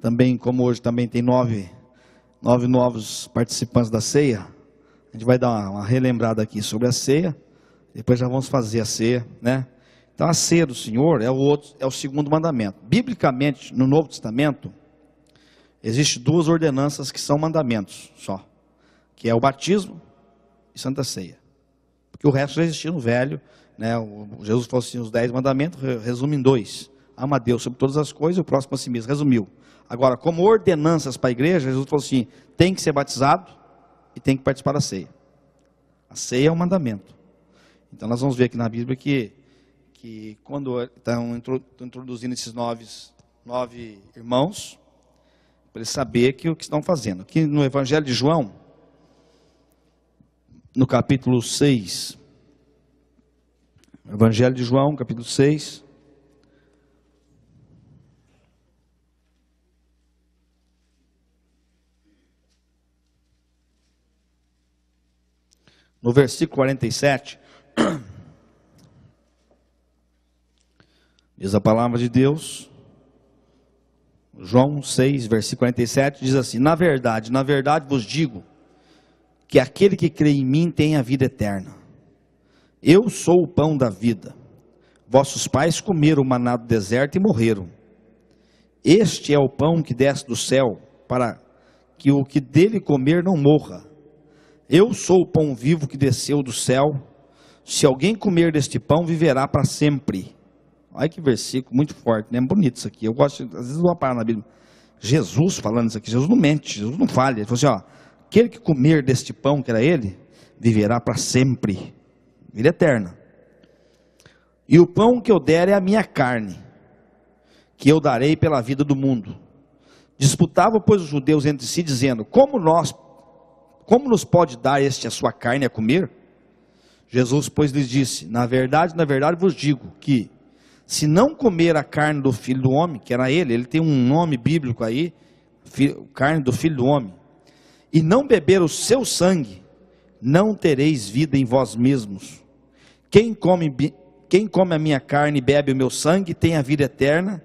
também como hoje também tem 9 novos participantes da ceia, a gente vai dar uma relembrada aqui sobre a ceia, depois já vamos fazer a ceia, Então a ceia do Senhor é o segundo mandamento. Biblicamente, no Novo Testamento, existem 2 ordenanças que são mandamentos só, que é o batismo e Santa Ceia. Porque o resto já existia no Velho, Jesus falou assim, os 10 mandamentos resumem em 2. Ama a Deus sobre todas as coisas e o próximo a si mesmo, resumiu. Agora, como ordenanças para a igreja, Jesus falou assim, tem que ser batizado e tem que participar da ceia. A ceia é um mandamento. Então nós vamos ver aqui na Bíblia que quando estão introduzindo esses 9 irmãos, para eles saberem o que estão fazendo. Aqui no Evangelho de João, no capítulo 6, Evangelho de João, capítulo 6, no versículo 47, diz a palavra de Deus, João 6, versículo 47, diz assim, na verdade vos digo, que aquele que crê em mim tem a vida eterna. Eu sou o pão da vida. Vossos pais comeram o maná do deserto e morreram. Este é o pão que desce do céu, para que o que dele comer não morra. Eu sou o pão vivo que desceu do céu. Se alguém comer deste pão, viverá para sempre. Olha que versículo muito forte, Bonito isso aqui. Eu gosto, às vezes eu vou parar na Bíblia. Jesus falando isso aqui, Jesus não mente, Jesus não falha. Ele falou assim, ó, aquele que comer deste pão, que era ele, viverá para sempre, vida eterna. E o pão que eu der é a minha carne, que eu darei pela vida do mundo. Disputavam, pois, os judeus entre si, dizendo, como nos pode dar este a sua carne a comer? Jesus, pois, lhes disse, na verdade vos digo, que se não comer a carne do Filho do Homem, que era ele tem um nome bíblico aí, carne do Filho do Homem, e não beber o seu sangue, não tereis vida em vós mesmos. Quem come a minha carne e bebe o meu sangue, tem a vida eterna,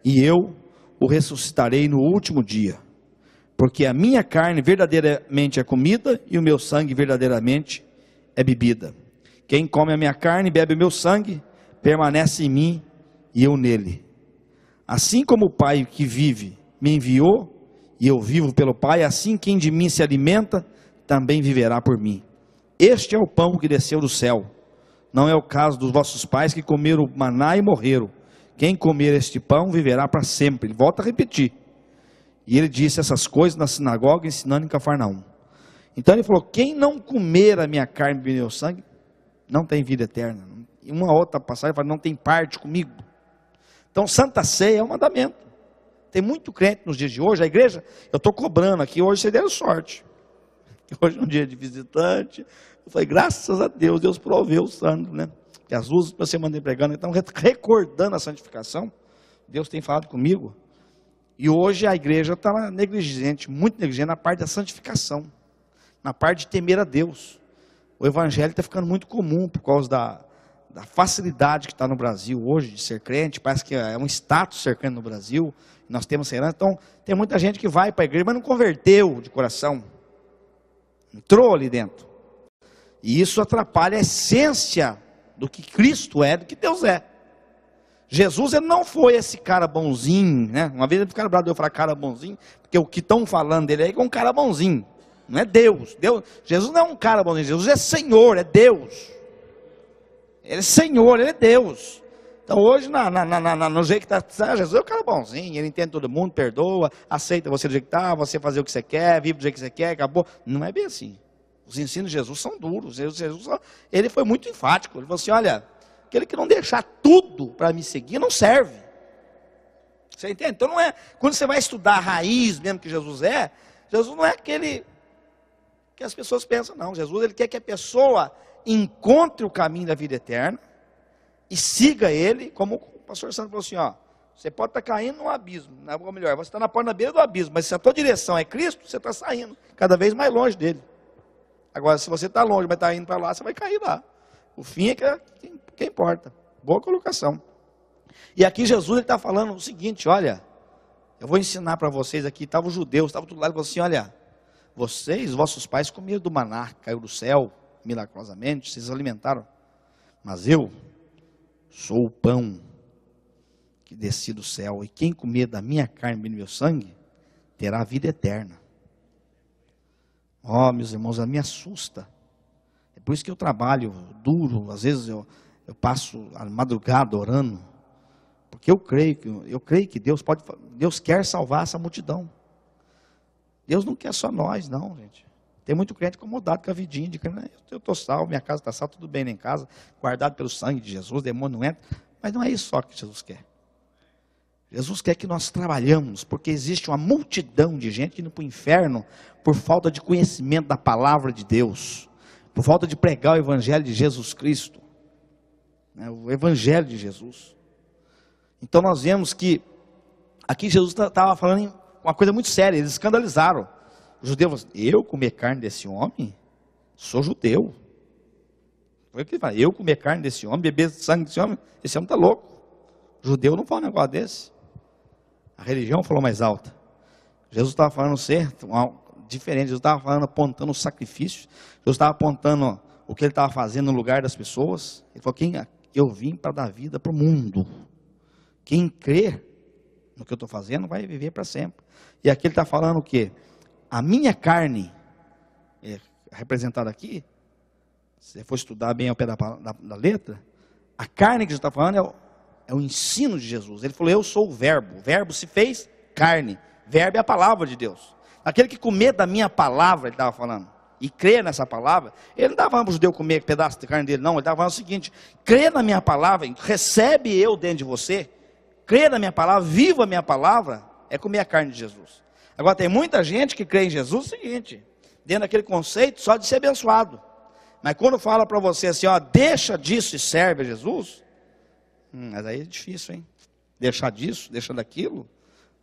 e eu o ressuscitarei no último dia. Porque a minha carne verdadeiramente é comida, e o meu sangue verdadeiramente é bebida. Quem come a minha carne e bebe o meu sangue, permanece em mim e eu nele. Assim como o Pai que vive me enviou, e eu vivo pelo Pai, assim quem de mim se alimenta, também viverá por mim. Este é o pão que desceu do céu. Não é o caso dos vossos pais que comeram maná e morreram. Quem comer este pão viverá para sempre. Ele volta a repetir. E ele disse essas coisas na sinagoga, ensinando em Cafarnaum. Então ele falou, quem não comer a minha carne e beber meu sangue, não tem vida eterna. Em uma outra passagem ele fala, não tem parte comigo. Então Santa Ceia é um mandamento. Tem muito crente nos dias de hoje, a igreja, eu estou cobrando aqui, hoje vocês deram sorte. Hoje é um dia de visitante. Eu falei, graças a Deus, Deus proveu o santo, né? Que as luzes que você manda pregando, então recordando a santificação, Deus tem falado comigo. E hoje a igreja está negligente, muito negligente na parte da santificação, na parte de temer a Deus. O evangelho está ficando muito comum por causa da facilidade que está no Brasil hoje de ser crente. Parece que é um status ser crente no Brasil. Nós temos herança. Então tem muita gente que vai para a igreja, mas não converteu de coração. Entrou ali dentro. E isso atrapalha a essência do que Cristo é, do que Deus é. Jesus, ele não foi esse cara bonzinho, né? Uma vez ele ficaram bravo de eu falar cara bonzinho, porque o que estão falando dele aí é um cara bonzinho. Não é Deus. Jesus não é um cara bonzinho, Jesus é Senhor, é Deus. Ele é Senhor, ele é Deus. Então hoje, no jeito que está, Jesus é um cara bonzinho, ele entende todo mundo, perdoa, aceita você do jeito que está, você fazer o que você quer, vive do jeito que você quer, acabou. Não é bem assim. Os ensinos de Jesus são duros. Jesus, ele foi muito enfático. Ele falou assim, olha, aquele que não deixar tudo para me seguir, não serve. Você entende? Então não é, quando você vai estudar a raiz mesmo que Jesus não é aquele que as pessoas pensam, não. Jesus, ele quer que a pessoa encontre o caminho da vida eterna e siga ele, como o pastor Santo falou assim, ó, você pode estar caindo num abismo, ou melhor, você está na beira do abismo, mas se a tua direção é Cristo, você está saindo cada vez mais longe dele. Agora, se você está longe, mas está indo para lá, você vai cair lá. O fim é que importa. Boa colocação. E aqui Jesus está falando o seguinte, olha, eu vou ensinar para vocês aqui, estavam os judeus, estavam tudo lá, ele falou assim, olha, vocês, vossos pais comeram do maná, caiu do céu, milagrosamente, vocês alimentaram. Mas eu sou o pão que desci do céu, e quem comer da minha carne e do meu sangue, terá a vida eterna. Ó, meus irmãos, ela me assusta. É por isso que eu trabalho duro, às vezes eu passo a madrugada orando, porque eu creio que Deus quer salvar essa multidão. Deus não quer só nós, não, gente. Tem muito crente incomodado com a vidinha, de que eu estou salvo, minha casa está salva, tudo bem lá em casa, guardado pelo sangue de Jesus, demônio não entra. Mas não é isso só que Jesus quer. Jesus quer que nós trabalhamos, porque existe uma multidão de gente indo para o inferno por falta de conhecimento da palavra de Deus, por falta de pregar o evangelho de Jesus Cristo, né, o evangelho de Jesus. Então nós vemos que aqui Jesus estava falando uma coisa muito séria, eles escandalizaram. Os judeus falaram, eu comer carne desse homem? Sou judeu. Foi o que ele falou, eu comer carne desse homem, beber sangue desse homem? Esse homem está louco. O judeu não fala um negócio desse. A religião falou mais alta. Jesus estava falando certo, diferente. Jesus estava falando, apontando os sacrifícios. Jesus estava apontando o que ele estava fazendo no lugar das pessoas. Ele falou, eu vim para dar vida para o mundo. Quem crê no que eu estou fazendo vai viver para sempre. E aqui ele está falando o quê? A minha carne, representada aqui, se você for estudar bem ao pé da letra, a carne que Jesus está falando é o ensino de Jesus. Ele falou, eu sou o verbo se fez carne, Verbo é a palavra de Deus. Aquele que comer da minha palavra, ele estava falando, e crer nessa palavra, ele não estava falando para o judeu comer pedaço de carne dele, não. Ele estava falando o seguinte: crê na minha palavra, recebe eu dentro de você, crê na minha palavra, viva a minha palavra, é comer a carne de Jesus. Agora tem muita gente que crê em Jesus, é o seguinte, dentro daquele conceito só de ser abençoado. Mas quando fala para você assim, ó, deixa disso e serve a Jesus, mas aí é difícil, hein? Deixar disso, deixar daquilo,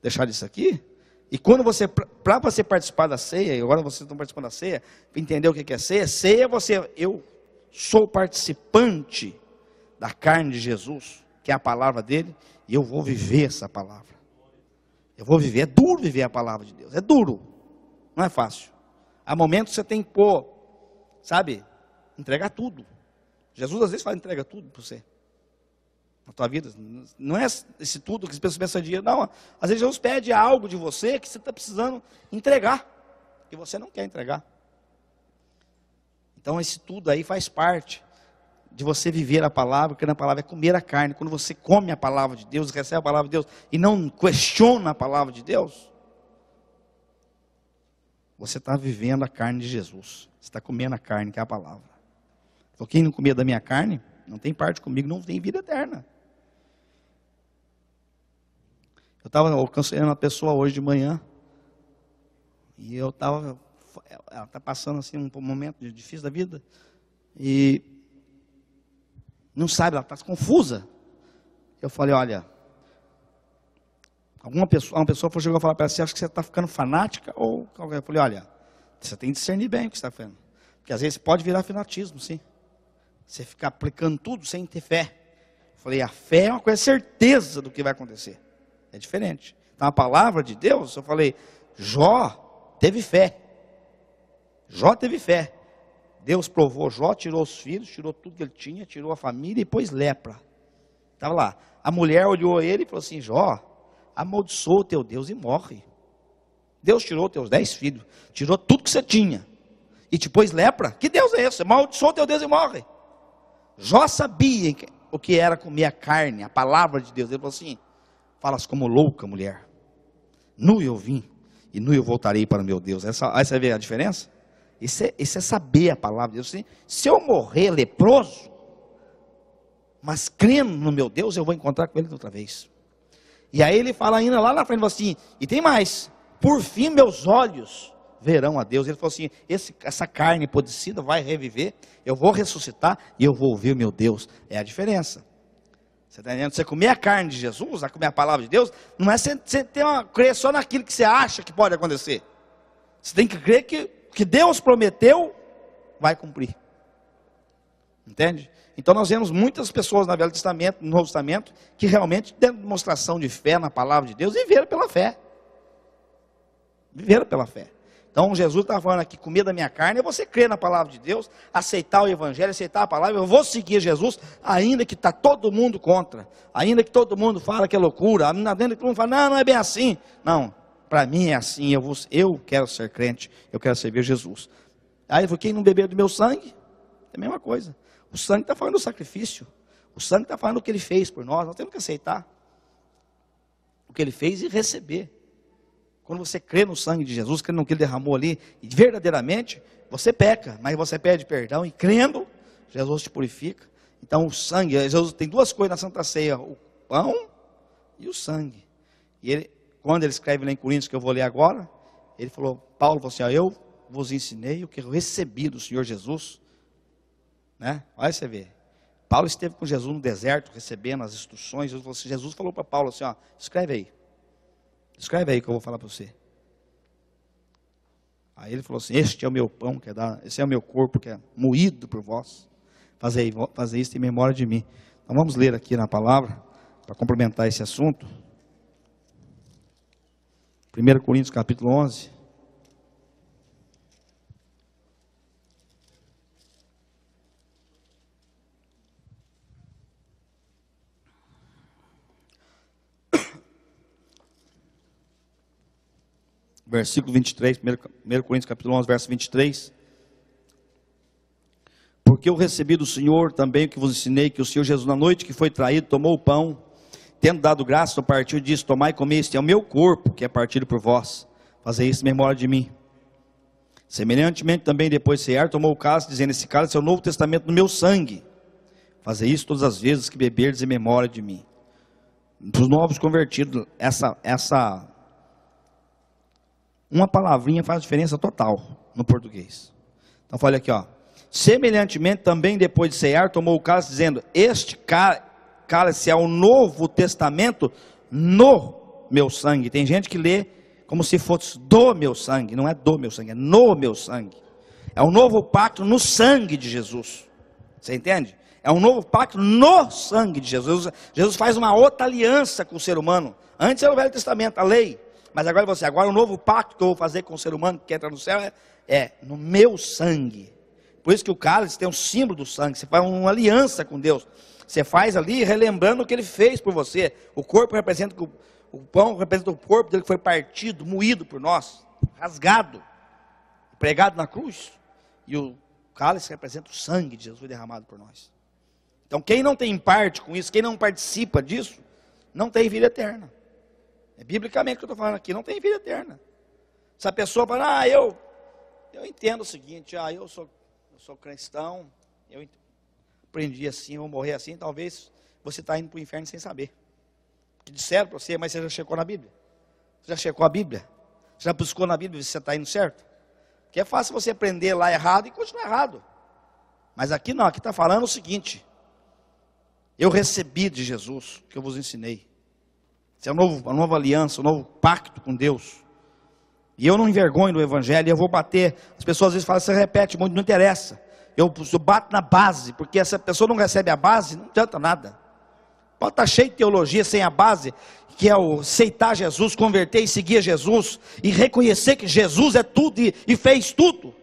deixar disso aqui. E quando você, para você participar da ceia, e agora vocês estão participando da ceia, para entender o que é ceia, ceia eu sou participante da carne de Jesus, que é a palavra dele, e eu vou viver essa palavra. Eu vou viver, é duro viver a palavra de Deus, é duro, não é fácil. Há momentos que você tem que pôr, sabe, entregar tudo. Jesus às vezes fala, entrega tudo para você. Na tua vida, não é esse tudo que as pessoas pensam dia, não, às vezes Jesus pede algo de você que você está precisando entregar, que você não quer entregar. Então esse tudo aí faz parte de você viver a palavra, porque na palavra é comer a carne. Quando você come a palavra de Deus, recebe a palavra de Deus, e não questiona a palavra de Deus, você está vivendo a carne de Jesus, você está comendo a carne que é a palavra. Então, quem não comer da minha carne, não tem parte comigo, não tem vida eterna. Eu estava aconselhando uma pessoa hoje de manhã, e ela está passando assim um momento difícil da vida, e não sabe, ela está confusa. Eu falei, olha, uma pessoa chegou a falar para ela, você acha que você está ficando fanática? Ou eu falei, olha, você tem que discernir bem o que você está fazendo, porque às vezes pode virar fanatismo, sim. Você ficar aplicando tudo sem ter fé. Eu falei, a fé é uma coisa, certeza do que vai acontecer. É diferente. Então a palavra de Deus, eu falei, Jó teve fé. Jó teve fé. Deus provou Jó, tirou os filhos, tirou tudo que ele tinha, tirou a família e pôs lepra. Estava lá. A mulher olhou ele e falou assim, Jó, amaldiçoa o teu Deus e morre. Deus tirou teus 10 filhos, tirou tudo que você tinha e te pôs lepra. Que Deus é esse? Amaldiçoa o teu Deus e morre. Jó sabia o que era comer a carne, a palavra de Deus. Ele falou assim, falas como louca, mulher. Nu eu vim, e nu eu voltarei para o meu Deus. Aí você vê a diferença? Isso é saber a palavra de Deus. Assim, se eu morrer leproso, mas crendo no meu Deus, eu vou encontrar com ele outra vez. E aí ele fala ainda lá na frente, assim, e tem mais, por fim meus olhos verão a Deus. Ele falou assim, essa carne apodrecida vai reviver, eu vou ressuscitar e eu vou ver o meu Deus. É a diferença. Você está entendendo? Você comer a carne de Jesus, a comer a palavra de Deus, não é você crer só naquilo que você acha que pode acontecer. Você tem que crer que Deus prometeu, vai cumprir. Entende? Então nós vemos muitas pessoas no Velho Testamento, no Novo Testamento, que realmente deram demonstração de fé na palavra de Deus e viveram pela fé. Viveram pela fé. Então Jesus estava falando aqui, comer da minha carne, é você crer na palavra de Deus, aceitar o Evangelho, aceitar a palavra, eu vou seguir Jesus, ainda que está todo mundo contra, ainda que todo mundo fala que é loucura, ainda que todo mundo fala, não é bem assim. Não, para mim é assim, eu quero ser crente, eu quero servir Jesus. Aí ele falou, quem não beber do meu sangue, é a mesma coisa. O sangue está falando do sacrifício, o sangue está falando do que ele fez por nós temos que aceitar o que ele fez e receber. Quando você crê no sangue de Jesus, crê no que ele derramou ali, e verdadeiramente, você peca, mas você pede perdão, e crendo, Jesus te purifica. Então o sangue, Jesus tem duas coisas na Santa Ceia, o pão e o sangue. E ele, quando ele escreve lá em Coríntios, que eu vou ler agora, Paulo falou assim, eu vos ensinei o que eu recebi do Senhor Jesus, né? Olha você ver, Paulo esteve com Jesus no deserto, recebendo as instruções, Jesus falou para Paulo assim, ó, escreve aí que eu vou falar para você. Aí ele falou assim, este é o meu pão, esse é o meu corpo que é moído por vós, fazer isso em memória de mim. Então vamos ler aqui na palavra, para complementar esse assunto. 1 Coríntios capítulo 11. Versículo 23, 1 Coríntios capítulo 11, verso 23. Porque eu recebi do Senhor também o que vos ensinei, que o Senhor Jesus na noite que foi traído, tomou o pão, tendo dado graça, no partiu e disse: tomai e comei, este é o meu corpo, que é partido por vós. Fazei isso em memória de mim. Semelhantemente também, depois de cear, tomou o cálice, dizendo: esse cálice é o novo testamento do meu sangue. Fazei isso todas as vezes que beberdes em memória de mim. Para os novos convertidos, uma palavrinha faz diferença total no português. Então olha aqui, ó. Semelhantemente também, depois de cear, tomou o cálice, dizendo: este cálice é o novo testamento no meu sangue. Tem gente que lê como se fosse do meu sangue. Não é do meu sangue, é no meu sangue. É um novo pacto no sangue de Jesus. Você entende? É um novo pacto no sangue de Jesus. Jesus faz uma outra aliança com o ser humano. Antes era o Velho Testamento, a lei. Mas agora o novo pacto que eu vou fazer com o ser humano que quer entrar no céu é no meu sangue. Por isso que o cálice tem um símbolo do sangue. Você faz uma aliança com Deus. Você faz ali relembrando o que Ele fez por você. O corpo representa, o pão representa o corpo dele que foi partido, moído por nós, rasgado, pregado na cruz. E o cálice representa o sangue de Jesus derramado por nós. Então quem não tem parte com isso, quem não participa disso, não tem vida eterna. É biblicamente que eu estou falando aqui, não tem vida eterna. Se a pessoa fala: eu entendo o seguinte, eu sou cristão, eu aprendi assim, vou morrer assim, talvez você está indo para o inferno sem saber. Que disseram para você, mas você já checou na Bíblia? Você já checou a Bíblia? Você já buscou na Bíblia se você está indo certo? Porque é fácil você aprender lá errado e continuar errado. Mas aqui não, aqui está falando o seguinte: eu recebi de Jesus o que eu vos ensinei. Isso é uma nova aliança, um novo pacto com Deus. E eu não envergonho do Evangelho, eu vou bater. As pessoas às vezes falam: você repete muito, não interessa. Eu bato na base, porque essa pessoa não recebe a base, não adianta nada. Pode estar cheio de teologia sem a base, que é o aceitar Jesus, converter e seguir Jesus, e reconhecer que Jesus é tudo e fez tudo.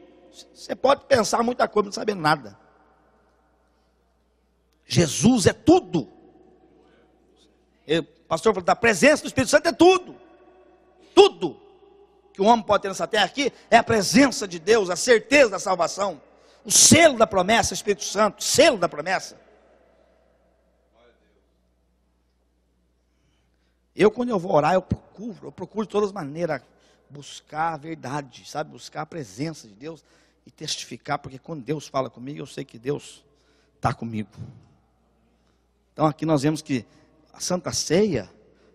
Você pode pensar muita coisa, não sabendo nada. Jesus é tudo. O pastor falou: da presença do Espírito Santo é tudo. Tudo que o homem pode ter nessa terra aqui é a presença de Deus, a certeza da salvação, o selo da promessa, o Espírito Santo, selo da promessa. Quando eu vou orar, eu procuro de todas as maneiras buscar a verdade, sabe? Buscar a presença de Deus e testificar, porque quando Deus fala comigo, eu sei que Deus está comigo. Então aqui nós vemos que a Santa Ceia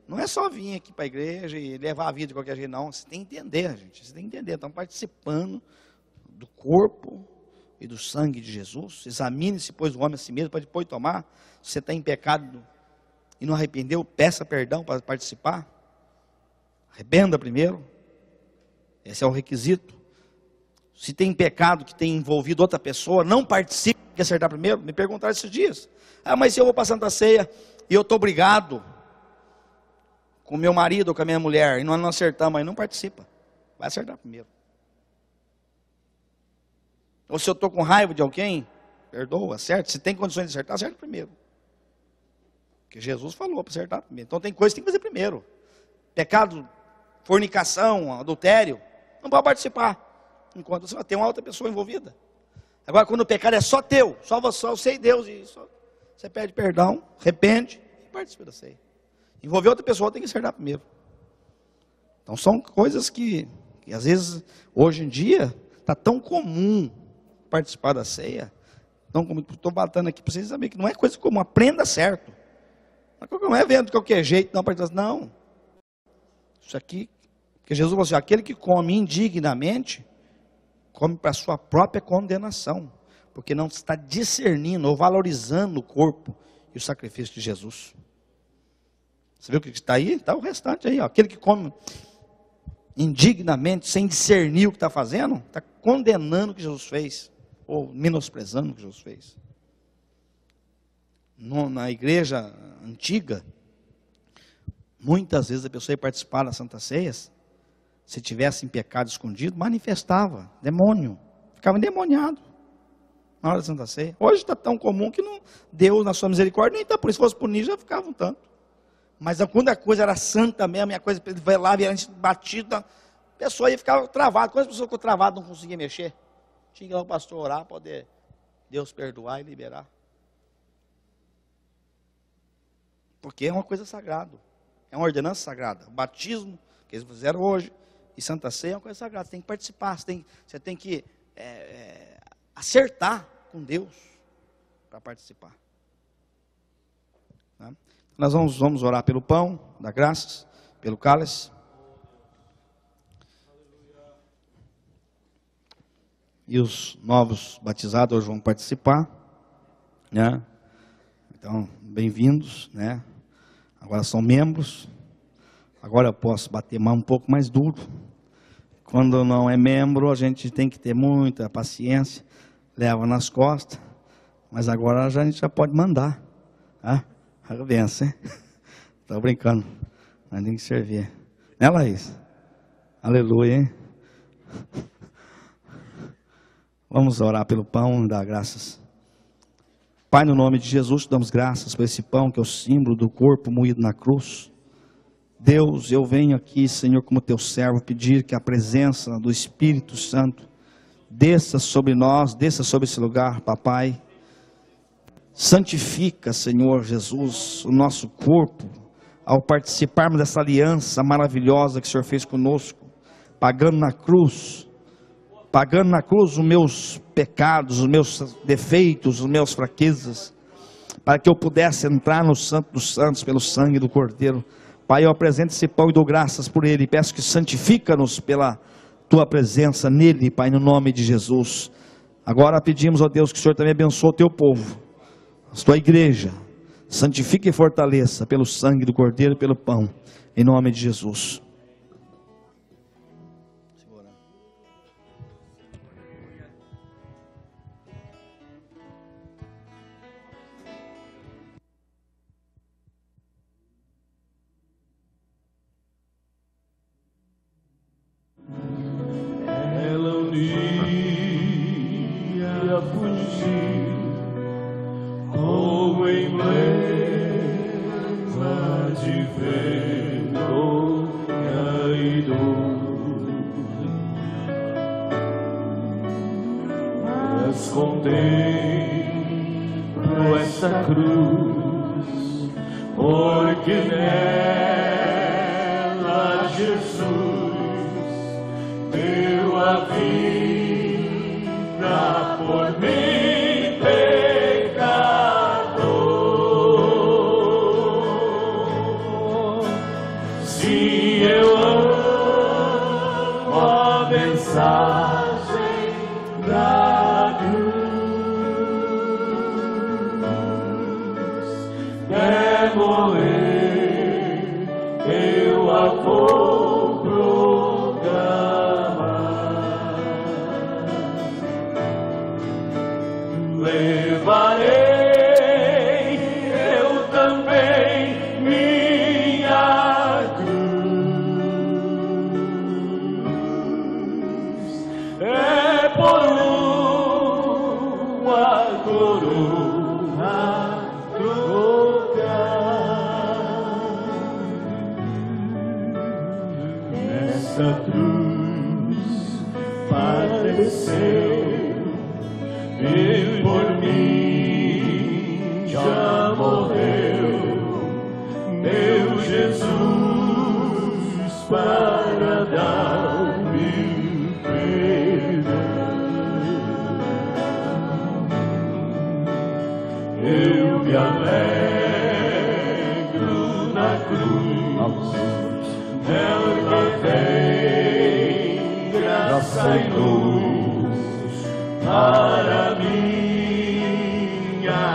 não é só vir aqui para a igreja e levar a vida de qualquer jeito, não. Você tem que entender, gente. Você tem que entender. Estamos participando do corpo e do sangue de Jesus. Examine-se, pois, o homem a si mesmo, para depois tomar. Se você está em pecado e não arrependeu, peça perdão para participar. Arrependa primeiro. Esse é o requisito. Se tem pecado que tem envolvido outra pessoa, não participe, tem que acertar primeiro. Me perguntaram esses dias: mas se eu vou para a Santa Ceia e eu estou brigado com meu marido ou com a minha mulher, e nós não acertamos, aí não participa. Vai acertar primeiro. Ou se eu estou com raiva de alguém, perdoa, acerta. Se tem condições de acertar, acerta primeiro. Porque Jesus falou para acertar primeiro. Então tem coisas que tem que fazer primeiro. Pecado, fornicação, adultério, não pode participar, enquanto você tem uma outra pessoa envolvida. Agora quando o pecado é só teu, só você e Deus, e você pede perdão, arrepende e participa da ceia. Envolver outra pessoa tem que acertar primeiro. Então são coisas que às vezes, hoje em dia, está tão comum participar da ceia. Então, como estou batendo aqui para vocês saberem que não é coisa comum, aprenda certo. Não é vendo de qualquer jeito, não. Isso aqui, porque Jesus falou assim: aquele que come indignamente, come para a sua própria condenação, porque não está discernindo ou valorizando o corpo e o sacrifício de Jesus. Você viu o que está aí? Está o restante aí, ó. Aquele que come indignamente, sem discernir o que está fazendo, está condenando o que Jesus fez, ou menosprezando o que Jesus fez. Na igreja antiga, muitas vezes a pessoa ia participar das Santas Ceias, se tivesse em pecado escondido, manifestava demônio, ficava endemoniado na hora da Santa Ceia. Hoje está tão comum que não, Deus, na sua misericórdia, nem está por isso. Se fosse punir, já ficava um tanto. Mas quando a coisa era santa mesmo, e a coisa vai lá, via batida, a pessoa ia ficar travada. Quando a pessoa ficou travada, não conseguia mexer, tinha que ir lá o pastor orar, poder Deus perdoar e liberar. Porque é uma coisa sagrada. É uma ordenança sagrada. O batismo, que eles fizeram hoje, e Santa Ceia é uma coisa sagrada. Você tem que participar, você tem que acertar com Deus para participar. Tá? Nós vamos orar pelo pão, dar graças, pelo cálice. E os novos batizados hoje vão participar, né? Então, bem-vindos, né? Agora são membros. Agora eu posso bater um pouco mais duro. Quando não é membro, a gente tem que ter muita paciência, leva nas costas. Mas agora a gente já pode mandar, tá? A benção, hein? Estou brincando, mas tem que servir. Né, Laís? Aleluia, hein? Vamos orar pelo pão e dar graças. Pai, no nome de Jesus, te damos graças por esse pão que é o símbolo do corpo moído na cruz. Deus, eu venho aqui, Senhor, como teu servo, pedir que a presença do Espírito Santo desça sobre nós, desça sobre esse lugar, papai. Santifica, Senhor Jesus, o nosso corpo, ao participarmos dessa aliança maravilhosa que o Senhor fez conosco, pagando na cruz os meus pecados, os meus defeitos, as minhas fraquezas, para que eu pudesse entrar no Santo dos Santos pelo sangue do Cordeiro. Pai, eu apresento esse pão e dou graças por ele, peço que santifica-nos pela tua presença nele, Pai, no nome de Jesus. Agora pedimos, ó Deus, que o Senhor também abençoe o teu povo, a tua igreja, santifique e fortaleça pelo sangue do Cordeiro e pelo pão, em nome de Jesus. Contemplo essa cruz, porque nela Jesus deu a vida por mim, pecador. Se eu amo a mensagem da cruz, morrer, eu a vou proclamar. Levarei eu também minha cruz, é por uma coroa essa cruz padeceu e por mim já morreu, meu Jesus, para dar-me perdão. Eu me alegro na cruz, ela tem graça e luz para minha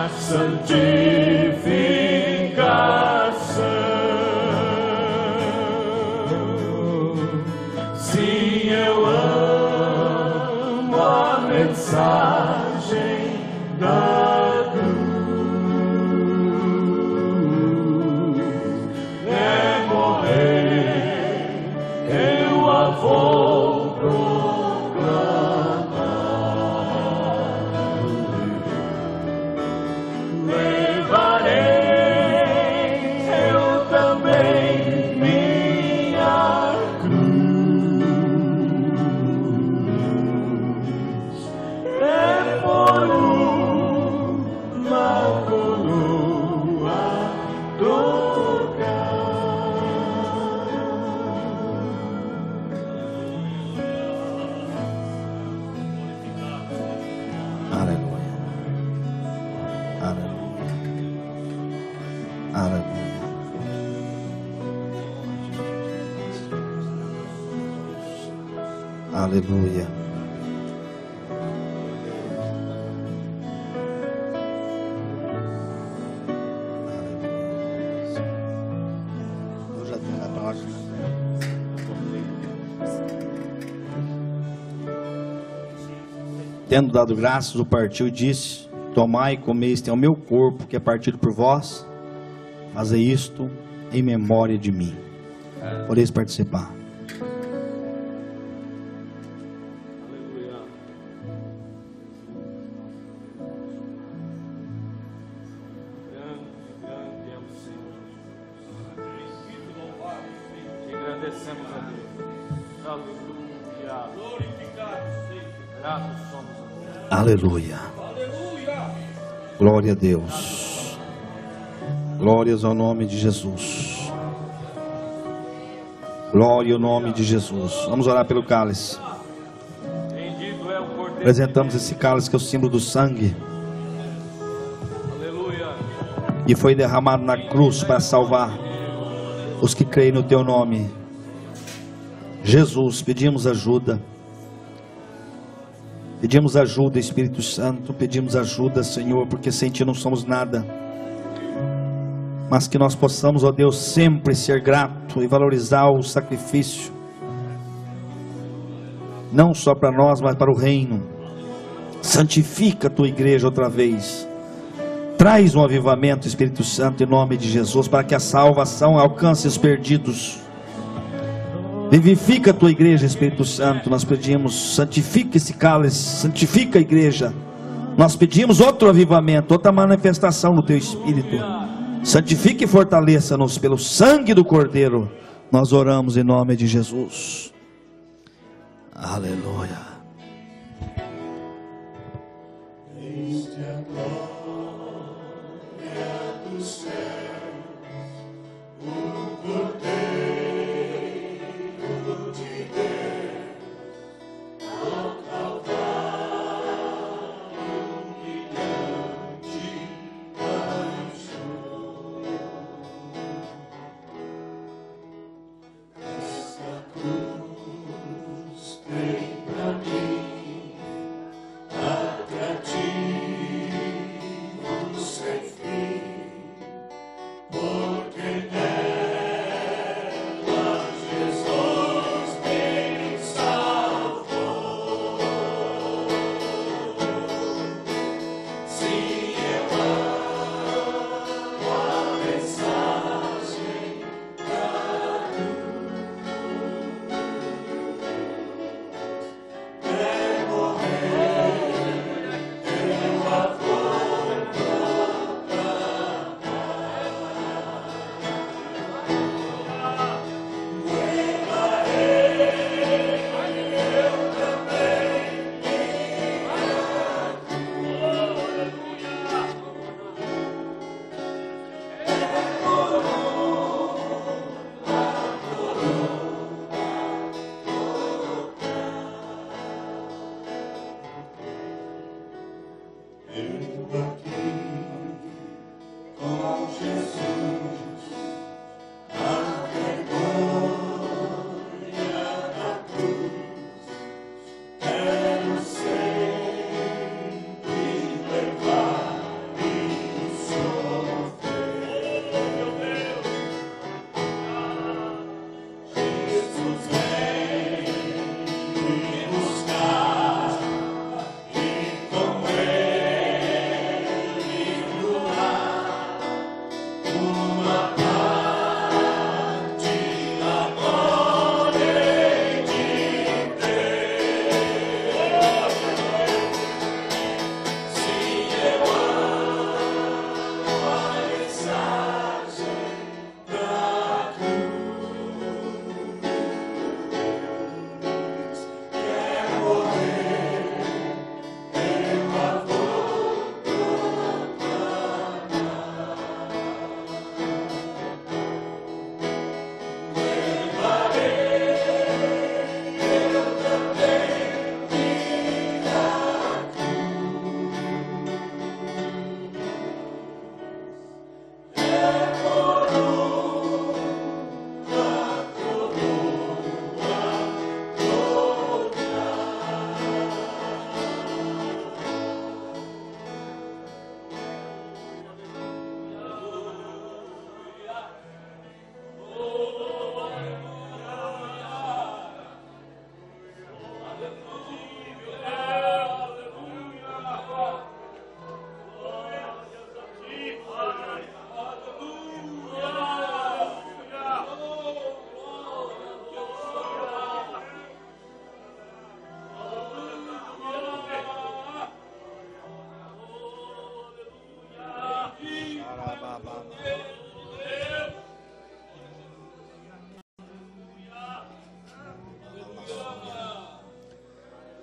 santificação. Se eu amo a mensagem da cruz, é morrer, eu a vou proclamar. Aleluia. Aleluia. Tendo dado graças, o partiu e disse: tomai e comei, este é o meu corpo, que é partido por vós. Fazei isto em memória de mim. Podeis participar. Agradecemos a Deus. Aleluia. Glorificado seja. Graças somos a Deus. Aleluia. Glória a Deus. Glórias ao nome de Jesus. Glória ao nome de Jesus. Vamos orar pelo cálice. Bendito é o Cordeiro. Apresentamos esse cálice que é o símbolo do sangue Aleluia. que foi derramado na cruz para salvar os que creem no teu nome. Jesus, pedimos ajuda. Pedimos ajuda, Espírito Santo. Pedimos ajuda, Senhor, porque sem Ti não somos nada. Mas que nós possamos, ó Deus, sempre ser grato e valorizar o sacrifício, não só para nós, mas para o reino. Santifica a Tua igreja outra vez. Traz um avivamento, Espírito Santo, em nome de Jesus, para que a salvação alcance os perdidos. Vivifica a Tua igreja, Espírito Santo. Nós pedimos, santifica esse cálice, santifica a igreja. Nós pedimos outro avivamento, outra manifestação no Teu Espírito. Santifica e fortaleça-nos pelo sangue do Cordeiro. Nós oramos em nome de Jesus. Aleluia.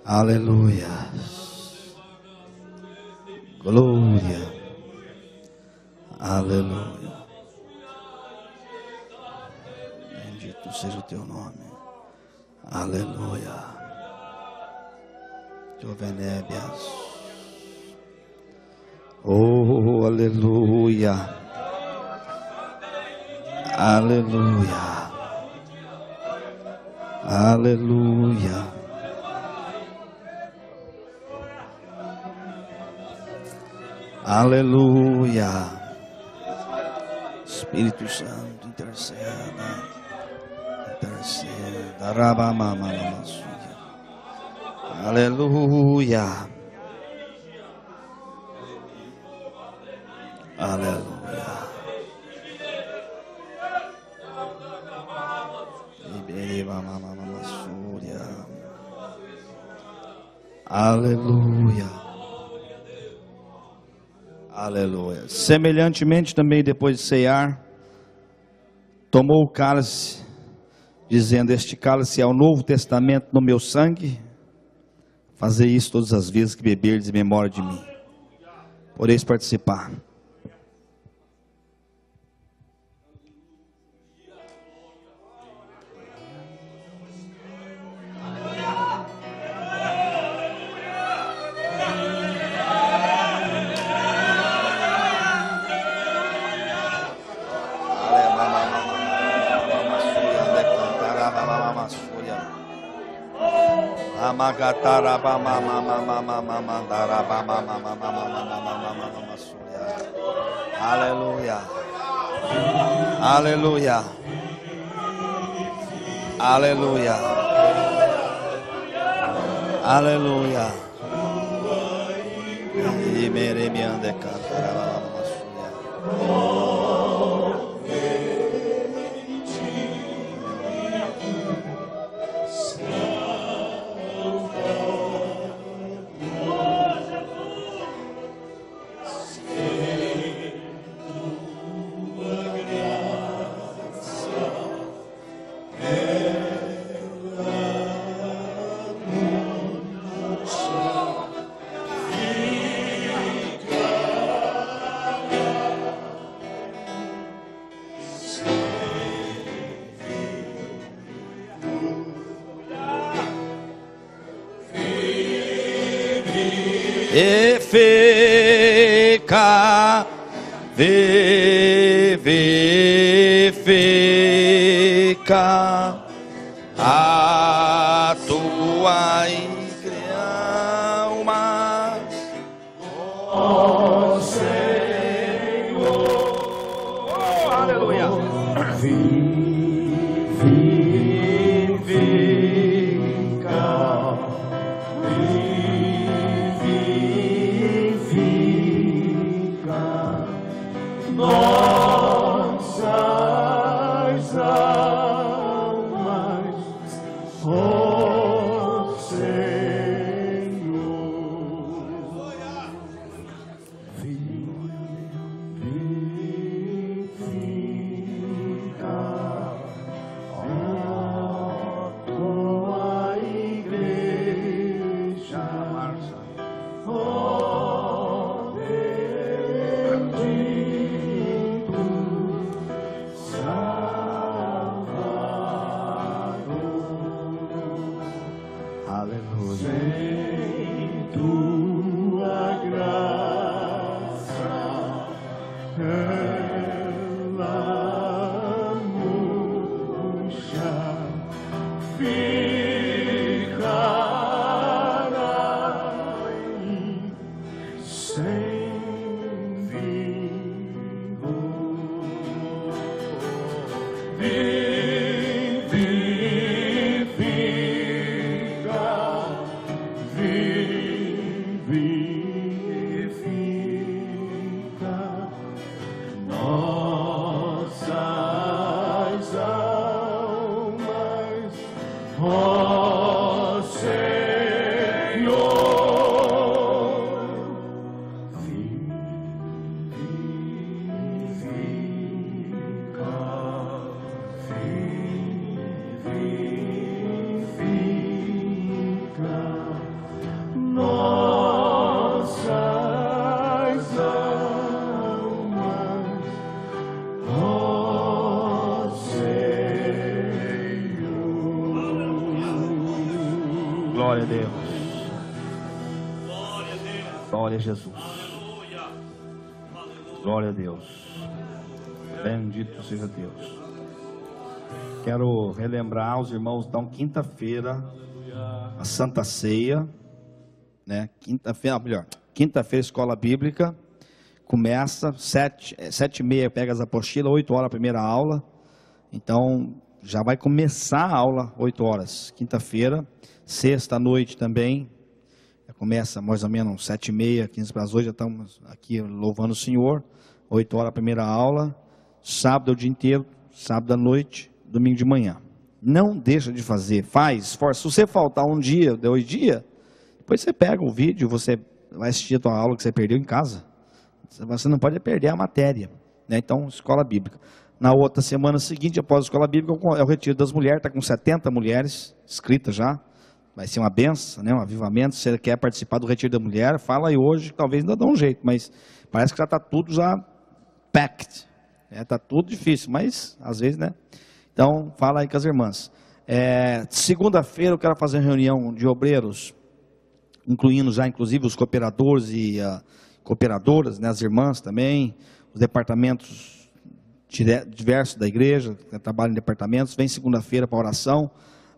Aleluia. Glória. Aleluia. Bendito seja o teu nome. Aleluia. Jovenébias. Oh, aleluia. Aleluia. Aleluia. Aleluia. Espírito Santo, interceda. Interceda. Aleluia. Aleluia. Aleluia. Aleluia. Semelhantemente também, depois de ceiar, tomou o cálice, dizendo: este cálice é o Novo Testamento no meu sangue. Fazei isso todas as vezes que beberdes em memória de mim. Podeis participar. Aleluia. Aleluia. Aleluia. Aleluia. E meremiande cantará. E fica, vivifica a tua alma, ó Senhor. Oh, aleluia. Nossas almas, ó Senhor, vivifica a tua igreja, ó bendito Aleluia. Sem tua graça, ela murcha, ficará sem vivifica nossas almas, ó Senhor, vivifica, vivifica Deus. Glória a Jesus. Glória a Deus. Bendito seja Deus. Quero relembrar aos irmãos, então, quinta-feira, a Santa Ceia, né? Quinta-feira, escola bíblica, começa 7h30, pega as apostilas, 8 horas a primeira aula, então já vai começar a aula 8 horas, quinta-feira. Sexta à noite também, começa mais ou menos 7h30, 15 para as 8, já estamos aqui louvando o Senhor, 8 horas a primeira aula. Sábado é o dia inteiro, sábado à noite, domingo de manhã. Não deixa de fazer, faz, esforça. Se você faltar um dia, 2 dias, depois você pega o vídeo, você vai assistir a tua aula que você perdeu em casa. Você não pode perder a matéria, né? Então, escola bíblica. Na outra semana seguinte, após a escola bíblica, é o retiro das mulheres, está com 70 mulheres inscritas já. Vai ser uma benção, né? Um avivamento. Se você quer participar do retiro da mulher, fala aí hoje, talvez ainda dá um jeito, mas parece que já está tudo já packed. Está tudo difícil, mas às vezes, né? Então, fala aí com as irmãs. Segunda-feira eu quero fazer uma reunião de obreiros, incluindo já, inclusive, os cooperadores e cooperadoras, né? As irmãs também, os departamentos diversos da igreja, que trabalham em departamentos. Vem segunda-feira para a oração,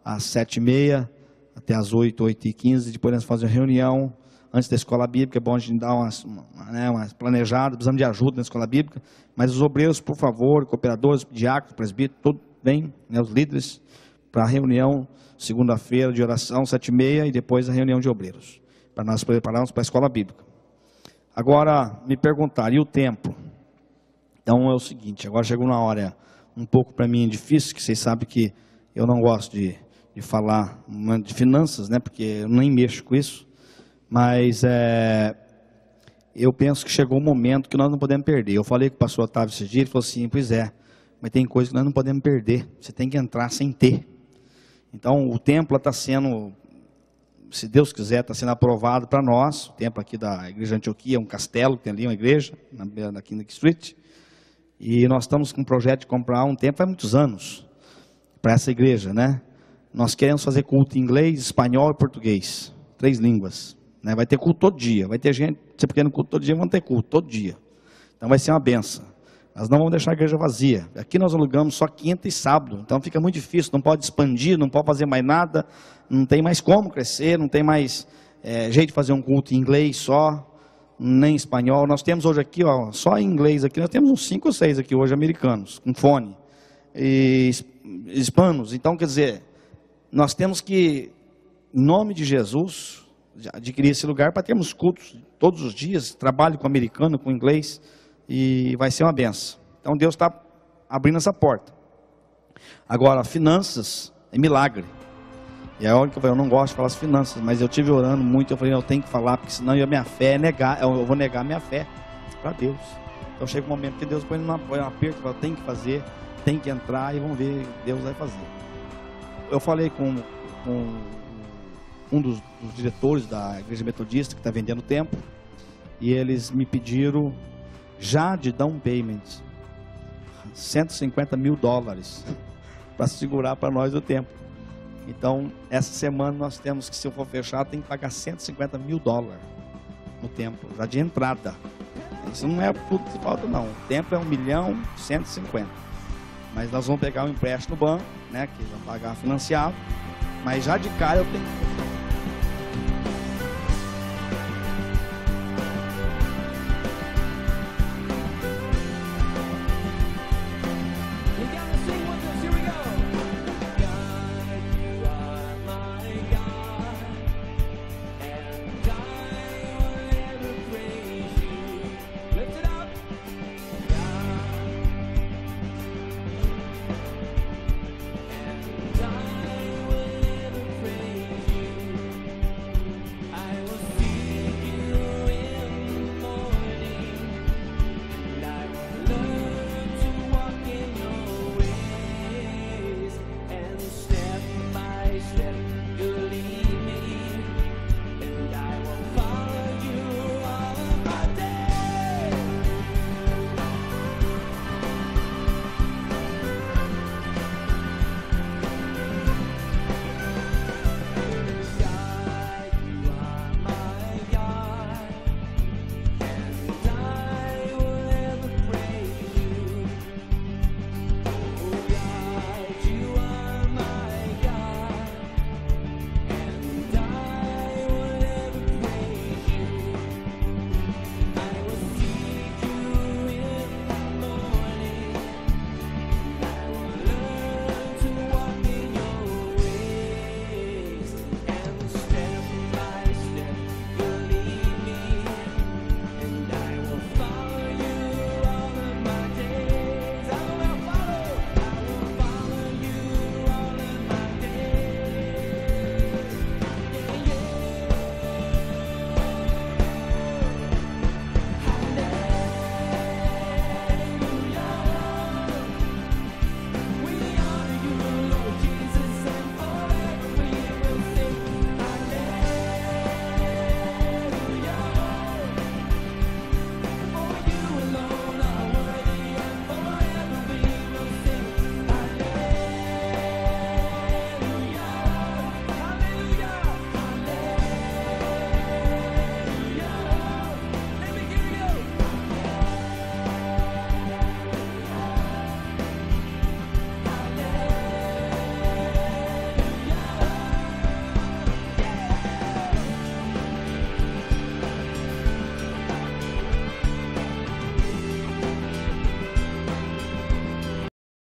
às 7h30 até às 8, 8h15. Depois nós fazemos uma reunião antes da escola bíblica. É bom a gente dar uma planejada, precisamos de ajuda na escola bíblica. Mas os obreiros, por favor, cooperadores, diáconos, presbíteros, tudo bem, né, os líderes, para a reunião segunda-feira de oração, 7h30, e depois a reunião de obreiros, para nós prepararmos para a escola bíblica. Agora, me perguntaram, e o templo? Então é o seguinte, agora chegou uma hora um pouco para mim difícil, que vocês sabem que eu não gosto de falar de finanças, né, porque eu nem mexo com isso, mas eu penso que chegou um momento que nós não podemos perder. Eu falei com o pastor Otávio esse dia, ele falou assim, pois é, mas tem coisa que nós não podemos perder, você tem que entrar sem ter. Então o templo está sendo, se Deus quiser, está sendo aprovado para nós. O templo aqui da igreja de Antioquia é um castelo, que tem ali uma igreja, na King Street, e nós estamos com um projeto de comprar um templo há muitos anos, para essa igreja, né? Nós queremos fazer culto em inglês, espanhol e português, 3 línguas, né? Vai ter culto todo dia, vai ter gente, se você quer culto todo dia, vamos ter culto todo dia. Então vai ser uma benção. Nós não vamos deixar a igreja vazia. Aqui nós alugamos só quinta e sábado, então fica muito difícil, não pode expandir, não pode fazer mais nada, não tem mais como crescer, não tem mais jeito de fazer um culto em inglês só, nem espanhol. Nós temos hoje aqui, ó, só em inglês aqui, nós temos uns 5 ou 6 aqui hoje, americanos, com fone, e hispanos. Então, quer dizer, nós temos que, em nome de Jesus, adquirir esse lugar para termos cultos todos os dias, trabalho com americano, com inglês, e vai ser uma benção. Então Deus está abrindo essa porta. Agora, finanças é milagre. E é hora que eu não gosto de falar as finanças, mas eu tive orando muito, eu falei, eu tenho que falar, porque senão a minha fé é negar, eu vou negar a minha fé para Deus. Então chega um momento que Deus põe um aperto, eu tenho que fazer, tem que entrar, e vamos ver, Deus vai fazer. Eu falei com um dos diretores da igreja metodista, que está vendendo o templo, e eles me pediram já de down payment, $150 mil, para segurar para nós o templo. Então, essa semana nós temos que, se eu for fechar, tem que pagar $150 mil no templo, já de entrada. Isso não é tudo que falta, não. O templo é 1.150.000. Mas nós vamos pegar um empréstimo no banco, né, que vai pagar financiado. Mas já de cara eu tenho que